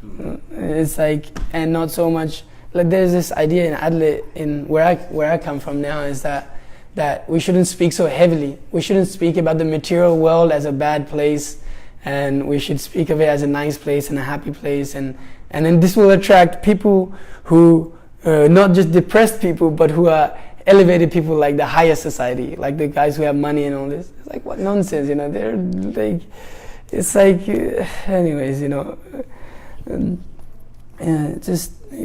Speaker 2: It's and not so much, there's this idea in Adelaide, in where I come from now, is that we shouldn't speak so heavily. We shouldn't speak about the material world as a bad place, and we should speak of it as a nice place and a happy place, and then this will attract people who, not just depressed people, but who are elevated people, like the higher society, like the guys who have money and all this. It's what nonsense, they're it's anyways,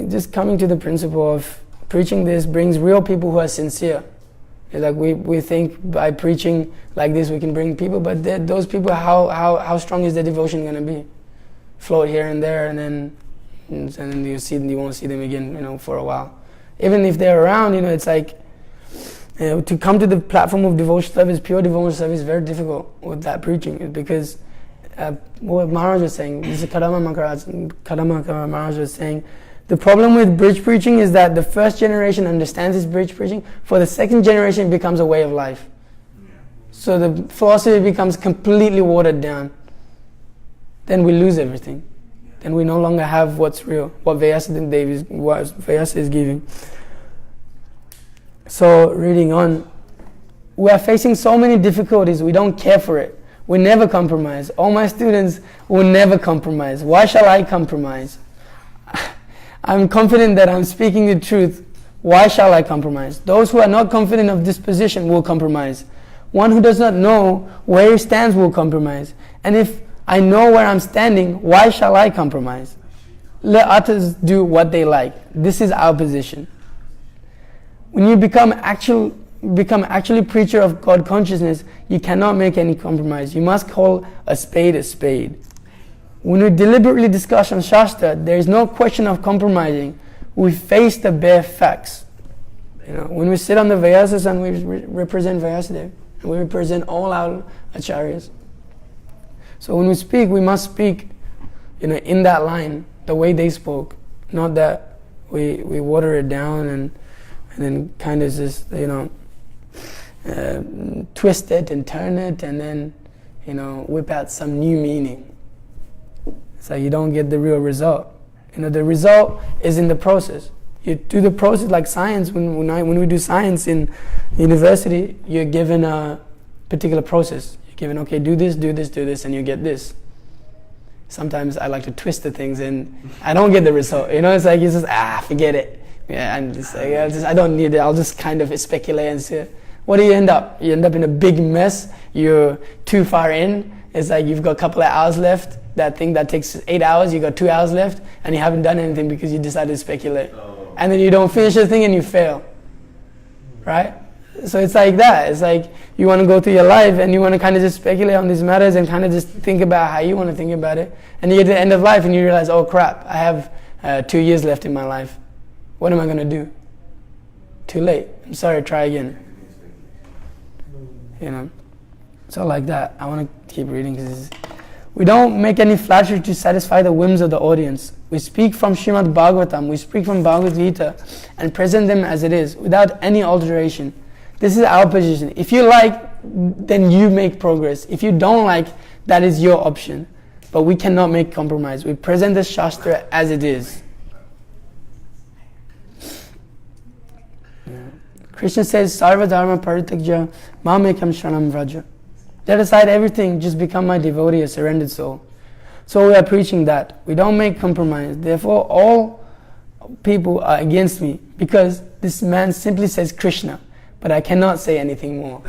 Speaker 2: just coming to the principle of preaching this brings real people who are sincere. We think by preaching like this we can bring people, but those people, how strong is their devotion going to be? Float here and there, and then you won't see them again, for a while. Even if they're around, it's to come to the platform of devotional service, pure devotional service, is very difficult with that preaching, because what Maharaj was saying, this is Kadama Maharaj was saying, the problem with bridge preaching is that the first generation understands this bridge preaching. For the second generation, it becomes a way of life. So the philosophy becomes completely watered down. Then we lose everything. Then we no longer have what's real, what Vyasa is giving. So reading on, we are facing so many difficulties. We don't care for it. We never compromise. All my students will never compromise. Why shall I compromise? I'm confident that I'm speaking the truth. Why shall I compromise? Those who are not confident of this position will compromise. One who does not know where he stands will compromise. And if I know where I'm standing, why shall I compromise? Let others do what they like. This is our position. When you become actually preacher of God consciousness, you cannot make any compromise. You must call a spade a spade. When we deliberately discuss on Shastra, there is no question of compromising. We face the bare facts. When we sit on the Vyasas and we represent Vyasadeva, and we represent all our acharyas. So when we speak, we must speak, in that line, the way they spoke, not that we water it down and then kind of just, twist it and turn it and then, whip out some new meaning. So you don't get the real result. The result is in the process. You do the process like science. When we do science in university, you're given a particular process. You're given, okay, do this, and you get this. Sometimes I like to twist the things and I don't get the result. It's you just, forget it. Yeah, I'm just I don't need it. I'll just kind of speculate and see. What do you end up? You end up in a big mess. You're too far in. It's you've got a couple of hours left. That thing that takes 8 hours, you got 2 hours left, and you haven't done anything because you decided to speculate. And then you don't finish the thing and you fail. Right? So it's like that. It's you want to go through your life and you want to kind of just speculate on these matters and kind of just think about how you want to think about it. And you get to the end of life and you realize, oh crap, I have 2 years left in my life. What am I going to do? Too late. I'm sorry, try again. So like that. I want to keep reading because we don't make any flattery to satisfy the whims of the audience. We speak from Śrīmad-Bhāgavatam, we speak from Bhagavad Gita and present them as it is, without any alteration. This is our position. If you like, then you make progress. If you don't like, that is your option. But we cannot make compromise. We present the Shastra as it is. Krishna says, Sarva dharma parityajya mamekam sharanam vraja. Set aside everything, just become my devotee, a surrendered soul. So we are preaching that. We don't make compromise. Therefore, all people are against me because this man simply says Krishna. but I cannot say anything more.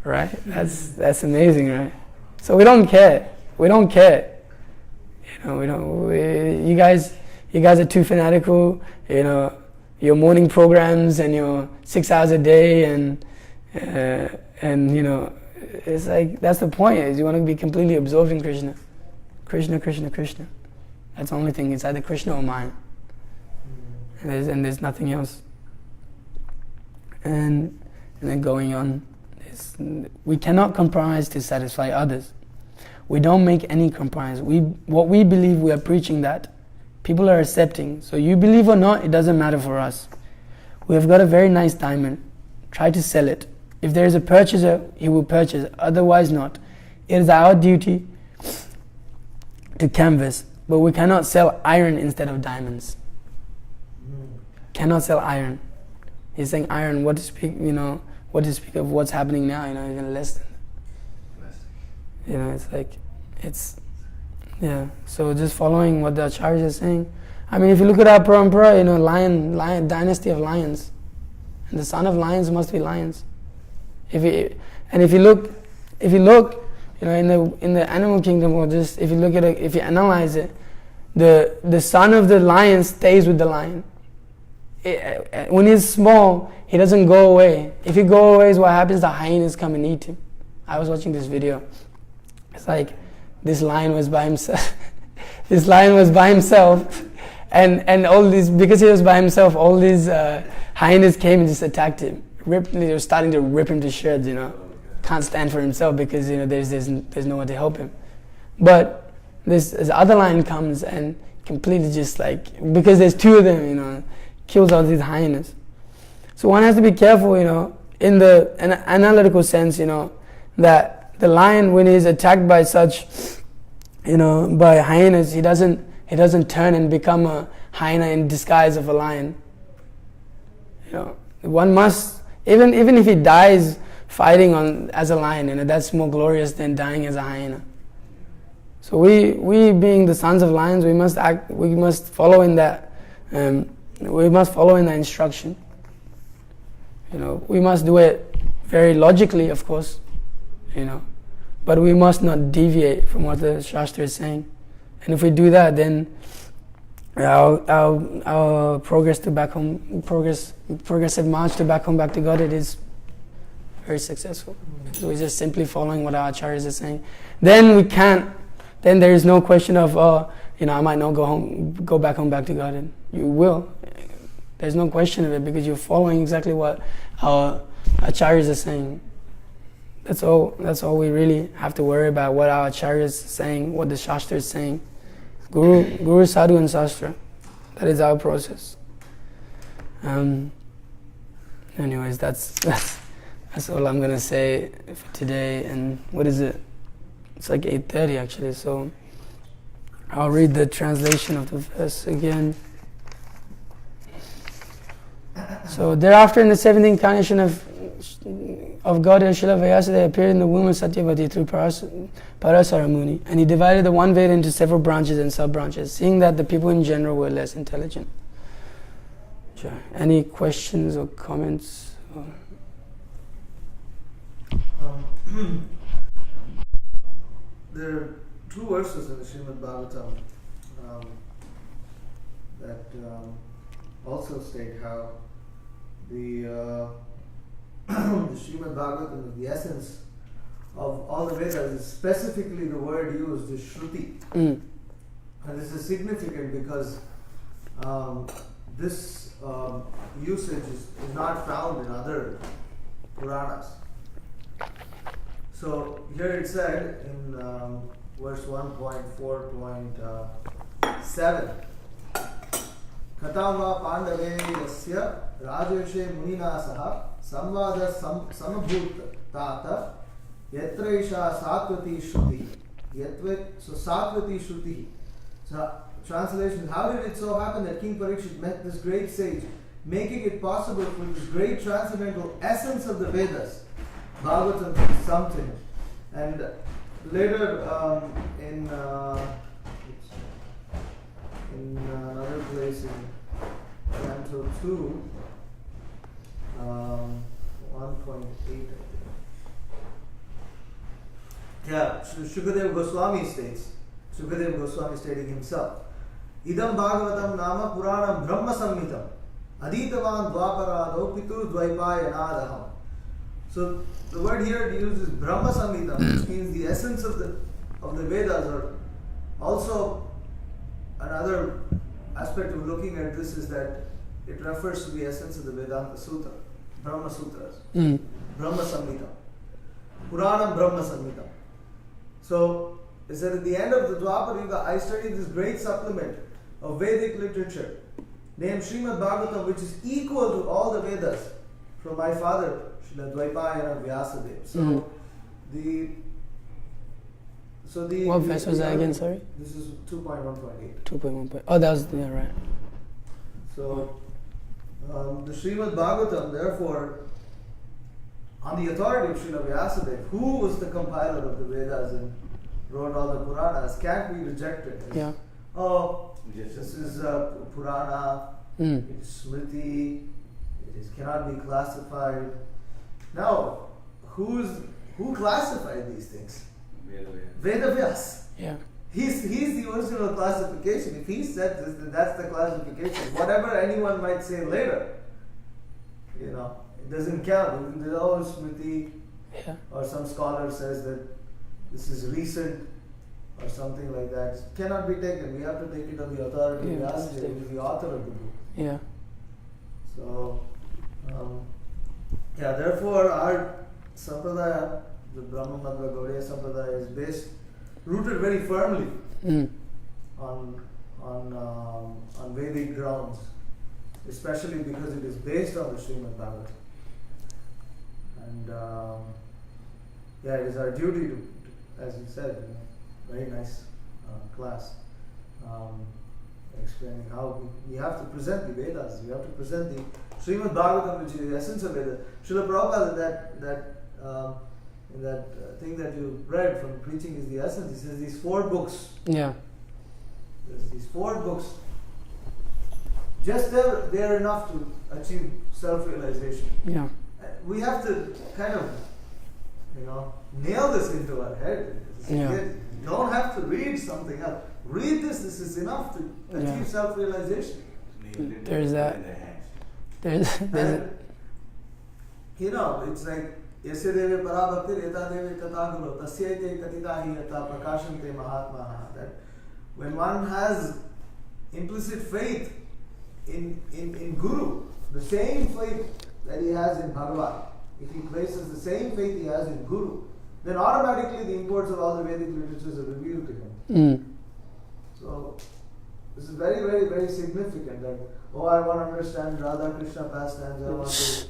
Speaker 2: Right? That's amazing, right? So we don't care. We don't care. You guys are too fanatical. Your morning programs and your 6 hours a day and it's like that's the point. Is you want to be completely absorbed in Krishna. Krishna, Krishna, Krishna. That's the only thing. It's either Krishna or mine. And there's nothing else. And then going on, we cannot compromise to satisfy others. We don't make any compromise. What we believe, we are preaching that. People are accepting. So you believe or not, it doesn't matter for us. We have got a very nice diamond. Try to sell it. If there is a purchaser, he will purchase. Otherwise not. It is our duty to canvas. But we cannot sell iron instead of diamonds. Cannot sell iron. He's saying iron, what to speak, what to speak of what's happening now, even less than. So just following what the Acharyas is saying. I mean, if you look at our parampara, lion, dynasty of lions. And the son of lions must be lions. If you look, in the animal kingdom, or just if you look at it, if you analyze it, the son of the lion stays with the lion. When he's small, he doesn't go away. If he go away, what happens? The hyenas come and eat him. I was watching this video. It's like this lion was by himself. This lion was by himself, and all these, because he was by himself, all these hyenas came and just attacked him. They were starting to rip him to shreds. Can't stand for himself because there's no one to help him. But this other lion comes and completely just because there's two of them, kills all these hyenas. So one has to be careful, in the analytical sense, that the lion, when he's attacked by such, by hyenas, he doesn't turn and become a hyena in disguise of a lion. One must, even if he dies fighting as a lion, that's more glorious than dying as a hyena. So we being the sons of lions, we must follow in that. We must follow in that instruction. We must do it very logically, of course, but we must not deviate from what the Shastra is saying. And if we do that, then our progressive march to back home, back to Godhead is very successful. So we're just simply following what our acharyas are saying. Then there is no question of, I might not go back home, back to Godhead. You will. There's no question of it because you're following exactly what our acharyas are saying. That's all we really have to worry about, what our acharyas are saying, what the Shastra is saying. Guru, Sadhu and Shastra. That is our process. Anyways, that's all I'm going to say for today. And what is it? It's like 8:30 actually, so I'll read the translation of the verse again. So thereafter, in the 7th incarnation of Godhead, Srila Vyasdev appeared in the womb of Satyavati through Parasara Muni, and he divided the one Veda into several branches and sub-branches, seeing that the people in general were less intelligent. Sure. Any questions or comments?
Speaker 3: There are 2 verses in the Śrīmad-Bhāgavatam that also state how the Śrīmad-Bhāgavatam, the essence of all the Vedas, is specifically the word used is Shruti. And this is significant because this usage is not found in other Puranas. So here it said in verse 1.4.7, Katava Pandave Yasya Rajeshe Munina Saha Samvada Samabhut Tata Yatraisha Satvati Shruti. So Satvati Shruti. So translation, how did it so happen that King Parikshit met this great sage, making it possible for this great transcendental essence of the Vedas, Bhagavatam, to be summed to him? And later in another place in Canto 2, Shukadeva Goswami states, Shukadeva Goswami stating himself, Idam Bhagavatam Nama Puranam Brahma Samhitam Aditavan Dvaparado Pitur Dvaipayanadaham. So the word here uses Brahma Samhitam, which means the essence of the Vedas, or also another aspect of looking at this is that it refers to the essence of the Vedanta Sutra, Brahma Sutras, Brahma Samhita, Puranam Brahma Samhita. So it said at the end of the Dwapara Yuga, I studied this great supplement of Vedic literature named Śrīmad-Bhāgavatam, which is equal to all the Vedas from my father, Srila Dvaipayana Vyasadeva. So the
Speaker 2: what verse was that again, sorry?
Speaker 3: This is 2.1.8.
Speaker 2: 2.1. Oh, that was, yeah, right.
Speaker 3: So the Śrīmad-Bhāgavatam, therefore, on the authority of Srila Vyasadeva, who was the compiler of the Vedas and wrote all the Puranas, can't be rejected.
Speaker 2: Yeah.
Speaker 3: Oh, this is Purana, it is Smriti, cannot be classified. Now, who classified these things? Vedavyas.
Speaker 2: Yeah.
Speaker 3: He's the original classification. If he said this, then that's the classification. Whatever anyone might say later, it doesn't count. Even the old Smriti, or some scholar says that this is recent or something like that, it cannot be taken. We have to take it on the authority of Vyasa, who is the author of the book.
Speaker 2: Yeah.
Speaker 3: So, therefore our Sampradaya, the Brahma Madhva Gaudiya Sampradaya, is rooted very firmly on Vedic grounds, especially because it is based on the Śrīmad-Bhāgavatam. And it is our duty to, as you said, very nice class, explaining how we have to present the Vedas, we have to present the Śrīmad-Bhāgavatam, which is the essence of Vedas. Srila Prabhupada, in that thing that you read from preaching is the essence. He says these 4 books.
Speaker 2: Yeah.
Speaker 3: There's these 4 books. Just they're enough to achieve self-realization.
Speaker 2: Yeah.
Speaker 3: We have to kind of, nail this into our head. You don't have to read something else. Read this. This is enough to achieve self-realization.
Speaker 2: There's that. There's
Speaker 3: it's like Yasya deve parabhaktir eta deve tatagulo tasyaite katitahi yata prakashante mahatmaha. That when one has implicit faith in Guru, the same faith that he has in Bhagavan, if he places the same faith he has in Guru, then automatically the imports of all the Vedic literatures are revealed to him. So this is very, very, very significant that, I want to understand Radha Krishna pastimes, I want to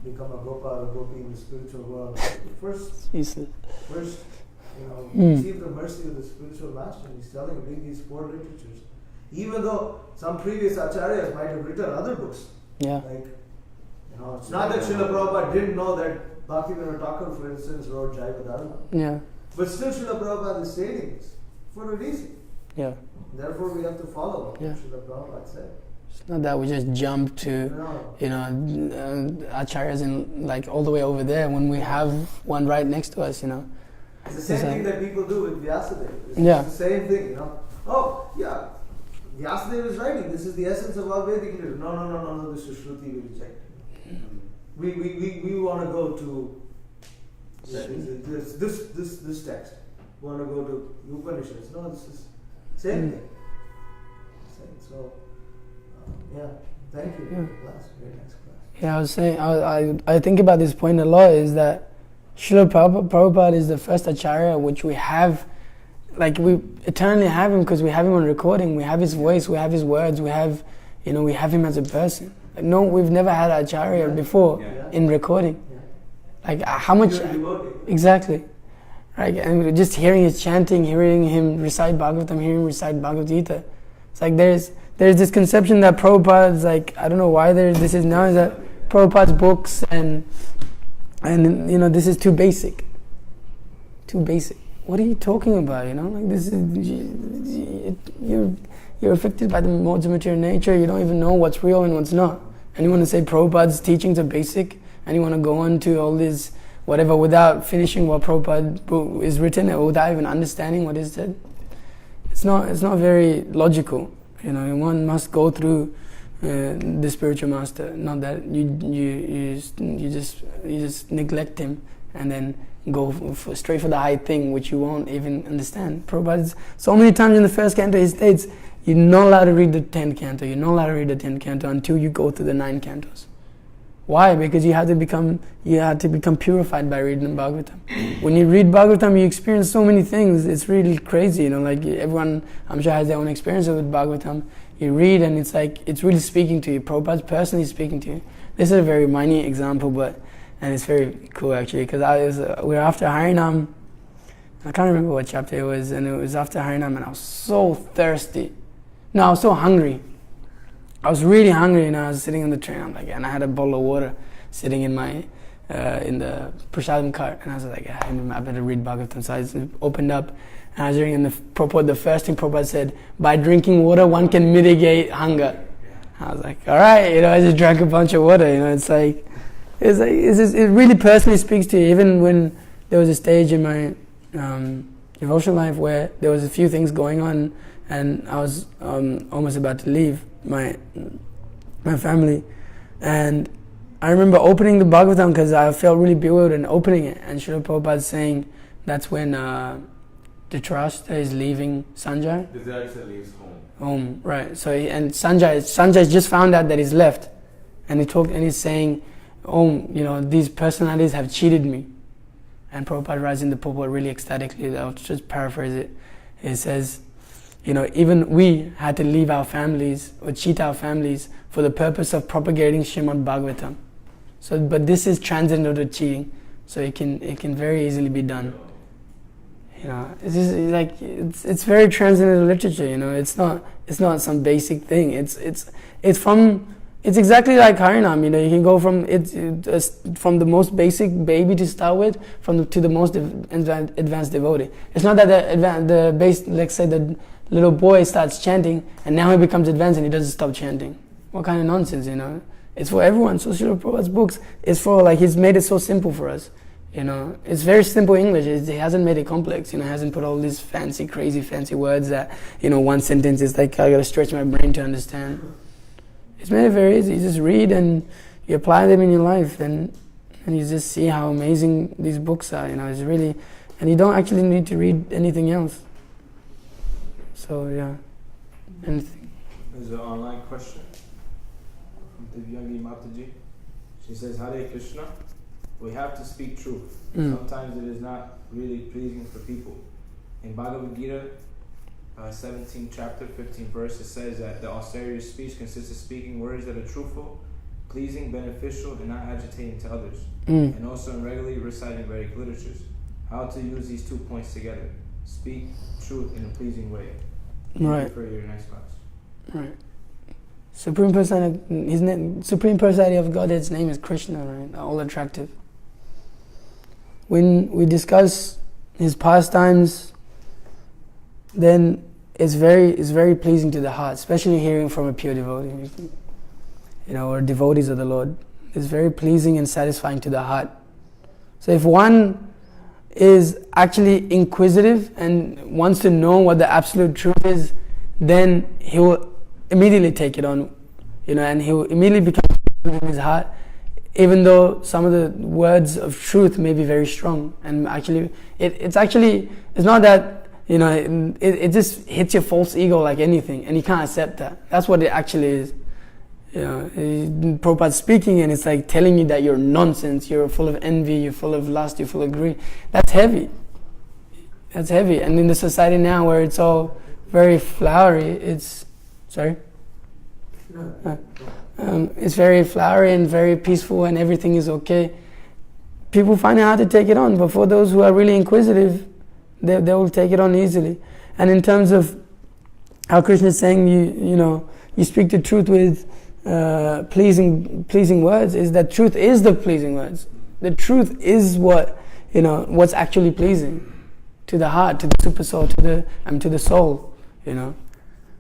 Speaker 3: become a Gopal or Gopi in the spiritual world. First, achieve the mercy of the spiritual master. He's telling, read these 4 literatures. Even though some previous acharyas might have written other books. Yeah. Like, it's not that Srila Prabhupada didn't know that Bhaktivinoda Thakur, for instance, wrote Śrīmad-Bhāgavatam. Yeah. But still Srila Prabhupada is stating this for a reason. Yeah. Therefore we have to follow what Srila Prabhupada said.
Speaker 2: It's not that we just jump to, acharyas in like all the way over there when we have one right next to us,
Speaker 3: It's the same thing that people do with Vyasadeva. It's the same thing, Vyasadeva is writing, this is the essence of all Vedic literature. No, this is Shruti, we reject it. We want to go to this text. We want to go to Upanishads. No, this is same thing. So, thank you for the class. Very nice class.
Speaker 2: Yeah, I was saying, I think about this point a lot, is that Srila Prabhupada is the first acharya which we have, like we eternally have him because we have him on recording, we have his voice, we have his words, we have him as a person. Like, no, we've never had an acharya before in recording. Like how much, exactly. Right, and just hearing his chanting, hearing him recite Bhagavatam, hearing him recite Bhagavad Gita. It's like there's this conception that Prabhupada's like, I don't know why this is now, is that Prabhupada's books and this is too basic. Too basic. What are you talking about? Like this is, you're affected by the modes of material nature. You don't even know what's real and what's not. And you want to say Prabhupada's teachings are basic, and you want to go on to all these whatever without finishing what Prabhupada is written, or without even understanding what is said. It's not very logical. One must go through the spiritual master. Not that you just neglect him and then go straight for the high thing, which you won't even understand. Prabhupada, so many times in the first canto he states, you're not allowed to read the 10th canto. You're not allowed to read the 10th canto until you go through the 9 cantos. Why? Because you have to become purified by reading Bhagavatam. When you read Bhagavatam, you experience so many things. It's really crazy, like everyone, I'm sure, has their own experiences with Bhagavatam. You read and it's like, it's really speaking to you. Prabhupada's personally speaking to you. This is a very minor example, and it's very cool actually, because we were after Harinam. I can't remember what chapter it was, and it was after Harinam, and I was so thirsty. No, I was so hungry. I was really hungry, and I was sitting on the train. And I had a bottle of water sitting in my in the prasadam cart, and I was like, I better read Bhagavatam. So I just opened up, and I was reading, and the first thing Prabhupada said, by drinking water, one can mitigate hunger. I was like, all right, I just drank a bunch of water. It really personally speaks to you. Even when there was a stage in my devotional life where there was a few things going on, and I was almost about to leave my family, and I remember opening the Bhagavatam because I felt really bewildered and opening it, and Srila Prabhupada saying that's when Dhritarashtra is leaving Sanjay.
Speaker 5: Dhritarashtra leaves
Speaker 2: home, right? So Sanjay just found out that he's left, and he's saying, these personalities have cheated me. And Prabhupada writes in the purport really ecstatically. I'll just paraphrase it. It says, even we had to leave our families or cheat our families for the purpose of propagating Śrīmad-Bhāgavatam. So, but this is transcendental to cheating, so it can very easily be done. It's just like it's very transcendental literature. It's not some basic thing. It's exactly like Harinam. You can go from the most basic baby to start with, to the most advanced devotee. It's not that let's say the little boy starts chanting and now he becomes advanced and he doesn't stop chanting. What kind of nonsense, It's for everyone. So Srila Prabhupada's books is for, he's made it so simple for us. It's very simple English. He hasn't made it complex. He hasn't put all these crazy fancy words that, one sentence is like, I gotta stretch my brain to understand. It's made it very easy. You just read and you apply them in your life, and you just see how amazing these books are. It's really, and you don't actually need to read anything else. So yeah, anything.
Speaker 4: There's an online question from Divyangi Mataji. She says, Hare Krishna, we have to speak truth. Sometimes it is not really pleasing for people. In Bhagavad Gita, 17th chapter, 15th verse, it says that the austerity of speech consists of speaking words that are truthful, pleasing, beneficial, and not agitating to others. And also in regularly reciting Vedic literatures. How to use these 2 points together. Speak truth in a pleasing way.
Speaker 2: Right.
Speaker 4: For your next class.
Speaker 2: Right. Supreme Personality of Godhead's name is Krishna, right? All attractive. When we discuss his pastimes, then it's very pleasing to the heart, especially hearing from a pure devotee, or devotees of the Lord. It's very pleasing and satisfying to the heart. So if one is actually inquisitive and wants to know what the absolute truth is, then he will immediately take it on, and he will immediately become in his heart, even though some of the words of truth may be very strong. And actually, it's not that, it just hits your false ego like anything, and you can't accept that. That's what it actually is. Prabhupada's speaking, and it's like telling you that you're nonsense, you're full of envy, you're full of lust, you're full of greed. That's heavy. And in the society now where it's all very flowery, it's very flowery and very peaceful and everything is okay. People find it hard to take it on, but for those who are really inquisitive, they will take it on easily. And in terms of how Krishna is saying, you speak the truth with pleasing words, is that truth is the pleasing words. The truth is what's actually pleasing to the heart, to the super soul, to the soul.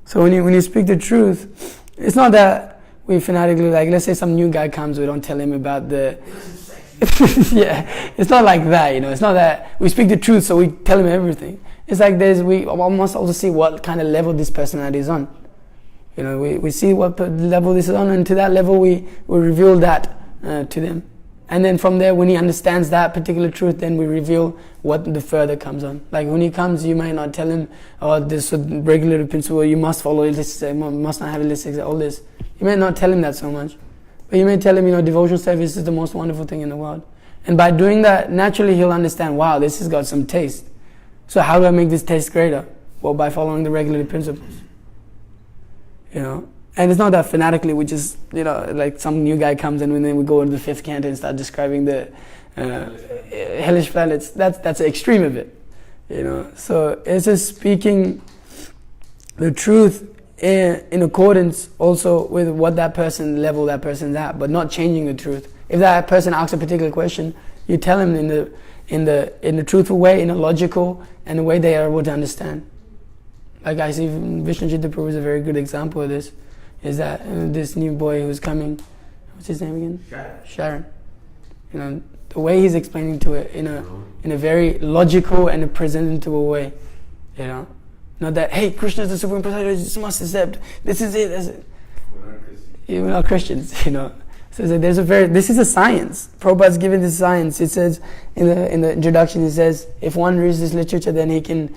Speaker 2: So when you speak the truth, it's not that we fanatically, let's say some new guy comes, we don't tell him about the Yeah, it's not like that, you know. It's not that we speak the truth, so we tell him everything. It's like we must also see what kind of level this personality is on. You know, we see what level this is on, and to that level we reveal that to them. And then from there, when he understands that particular truth, then we reveal what the further comes on. Like when he comes, you might not tell him, oh, this is regular principle, you must follow this, you must not have illicit, all this. You may not tell him that so much. But you may tell him, you know, devotional service is the most wonderful thing in the world. And by doing that, naturally he'll understand, wow, this has got some taste. So how do I make this taste greater? Well, by following the regular principles. You know? And it's not that fanatically we just, you know, like some new guy comes in and then we go into the fifth canto and start describing the hellish planets. That's the extreme of it, you know. So it's just speaking the truth in accordance also with what that person level that person's at, but not changing the truth. If that person asks a particular question, you tell him in the truthful way, in a logical and a way they are able to understand. Like I see Vishnujita Prabhu is a very good example of this. Is that this new boy who's coming? What's his name again? Sharon. You know, the way he's explaining to it in a very logical and a presentable way. You know, not that hey, Krishna is the supreme personality, you just must accept. This is it. That's it. We're not Christians. You know. So this is a science. Prabhupada's given this science. It says in the introduction, it says if one reads this literature, then he can.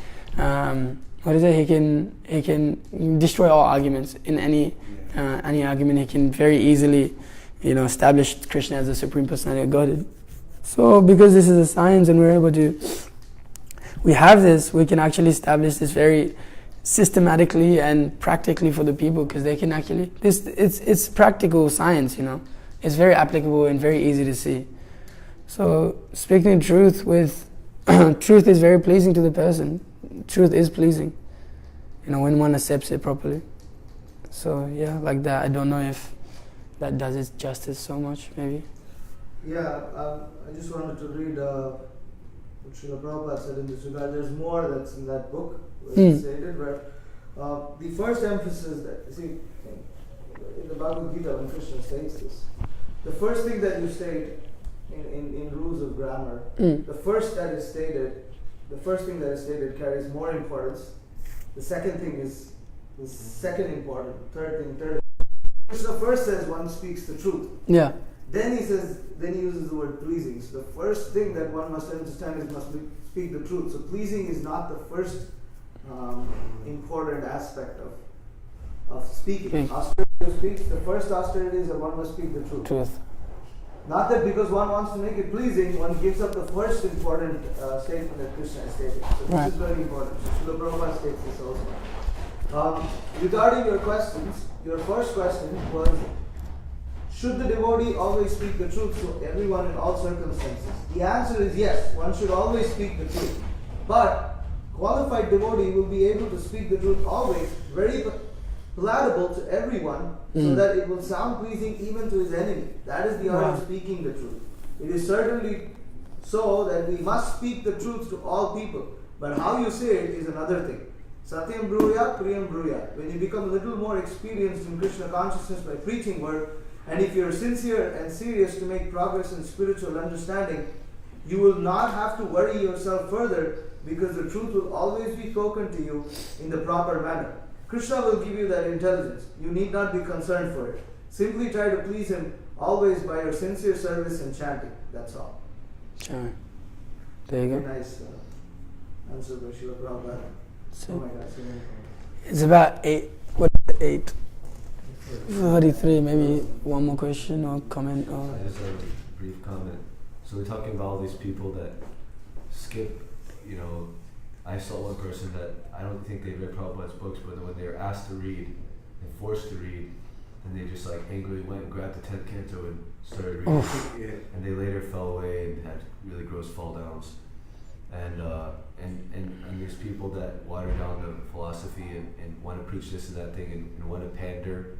Speaker 2: He can destroy all arguments in any argument. He can very easily, you know, establish Krishna as the supreme personality of Godhead. So because this is a science and we have this, we can actually establish this very systematically and practically for the people, because they can actually it's practical science, you know. It's very applicable and very easy to see. So speaking truth with truth is very pleasing to the person. Truth is pleasing, you know, when one accepts it properly. So yeah, like that. I don't know if that does it justice so much, maybe.
Speaker 3: Yeah, I just wanted to read what Srila Prabhupada said in this regard. There's more that's in that book stated, but the first emphasis that, see, in the Bhagavad Gita when Krishna states this, the first thing that you state in rules of grammar, the first thing that is stated carries more importance. The second thing is the second important. Third. Krishna first says one speaks the truth.
Speaker 2: Yeah.
Speaker 3: Then he uses the word pleasing. So the first thing that one must understand is must speak the truth. So pleasing is not the first important aspect of speaking. Austerity speaks. The first austerity is that one must speak the truth. Not that because one wants to make it pleasing, one gives up the first important statement that Krishna has stated. So this is very important. So Srila Prabhupada states this also. Regarding your questions, your first question was, should the devotee always speak the truth to everyone in all circumstances? The answer is yes, one should always speak the truth. But qualified devotee will be able to speak the truth always, very palatable to everyone, so that it will sound pleasing even to his enemy. That is the art of speaking the truth. It is certainly so that we must speak the truth to all people. But how you say it is another thing. Satyam bruyat, priyam bruyat. When you become a little more experienced in Krishna consciousness by preaching word, and if you are sincere and serious to make progress in spiritual understanding, you will not have to worry yourself further, because the truth will always be spoken to you in the proper manner. Krishna will give you that intelligence. You need not be concerned for it. Simply try to please him always by your sincere service and chanting. That's all.
Speaker 2: Sure. There you go.
Speaker 3: Very nice answer by Srila Prabhupada.
Speaker 2: So
Speaker 3: Oh my God.
Speaker 2: it's about 8. What is 8? 33. Maybe one more question or comment. Or
Speaker 6: I just have a brief comment. So we're talking about all these people that skip, you know, I saw one person that I don't think they read Prabhupada's books, but when they were asked to read and forced to read, and they just like angrily went and grabbed the 10th canto and started reading. And they later fell away and had really gross fall downs. And there's people that water down the philosophy and want to preach this and that thing and want to pander.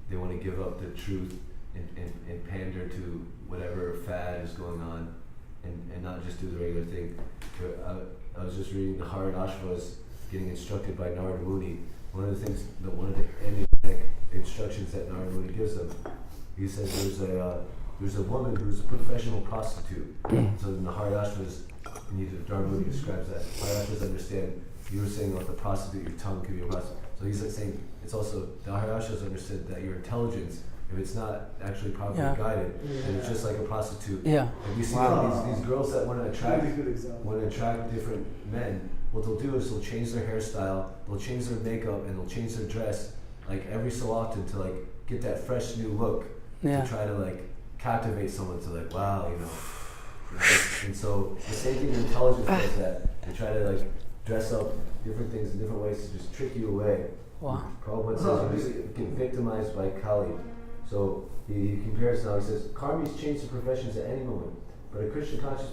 Speaker 6: They want to give up the truth and pander to whatever fad is going on and not just do the regular thing. I was just reading the Haran Ashvas getting instructed by Narada Muni. One of the enigmatic instructions that Narada Muni gives them, he says there's there's a woman who's a professional prostitute. So in the Hari Ashras, Dharma describes that. Hari Ashras understand, you were saying about the prostitute, your tongue can be a prostitute. So he's like saying, it's also, the Hari Ashras understood that your intelligence, if it's not actually properly guided, then it's just like a prostitute.
Speaker 2: Yeah.
Speaker 6: If you see these girls that want to attract different men, what they'll do is they'll change their hairstyle, they'll change their makeup, and they'll change their dress, like every so often to like get that fresh new look to try to like captivate someone to like, wow, you know. And so the same thing in intelligence does that. They try to like dress up different things in different ways to just trick you away.
Speaker 2: Wow.
Speaker 6: Prabhupada says you get victimized by Kali. So he compares now, he says, karmis change the professions at any moment, but a Krishna conscious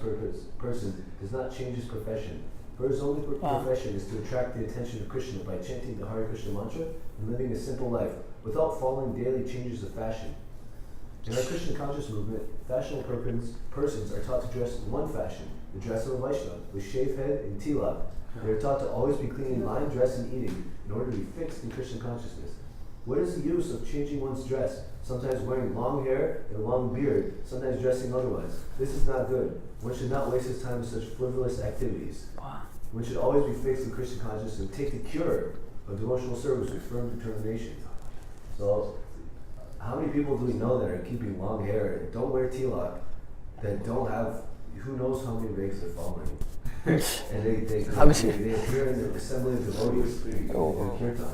Speaker 6: person does not change his profession. For his only profession is to attract the attention of Krishna by chanting the Hare Krishna mantra and living a simple life without following daily changes of fashion. In our Krishna conscious movement, fashionable persons are taught to dress in one fashion, the dress of a Vaishnava, with shaved head and tilak. They are taught to always be clean in mind, dress, and eating in order to be fixed in Krishna consciousness. What is the use of changing one's dress, sometimes wearing long hair and a long beard, sometimes dressing otherwise? This is not good. One should not waste his time with such frivolous activities.
Speaker 2: Wow.
Speaker 6: One should always be fixed in Krishna consciousness and take the cure of devotional service with firm determination. So, how many people do we know that are keeping long hair and don't wear tilak, that don't have, who knows how many rakes they're following? And they appear in the assembly of devotees in kirtan.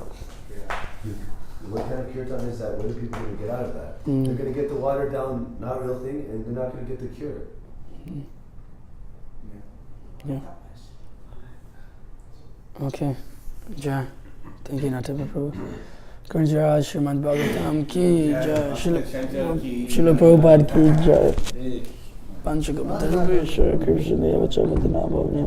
Speaker 6: What kind of kirtan is that? What are people going to get out of that? They're going to get the watered down, not real thing, and they're not going to get the cure.
Speaker 2: Yeah. Okay. Jai. Thank you, Natha Prabhu. Kunjara Śrīmad-Bhāgavatam ki jai. Śrīla Prabhupada ki jai. Panchakamatana Krishna Deva Chamadana Bhavani.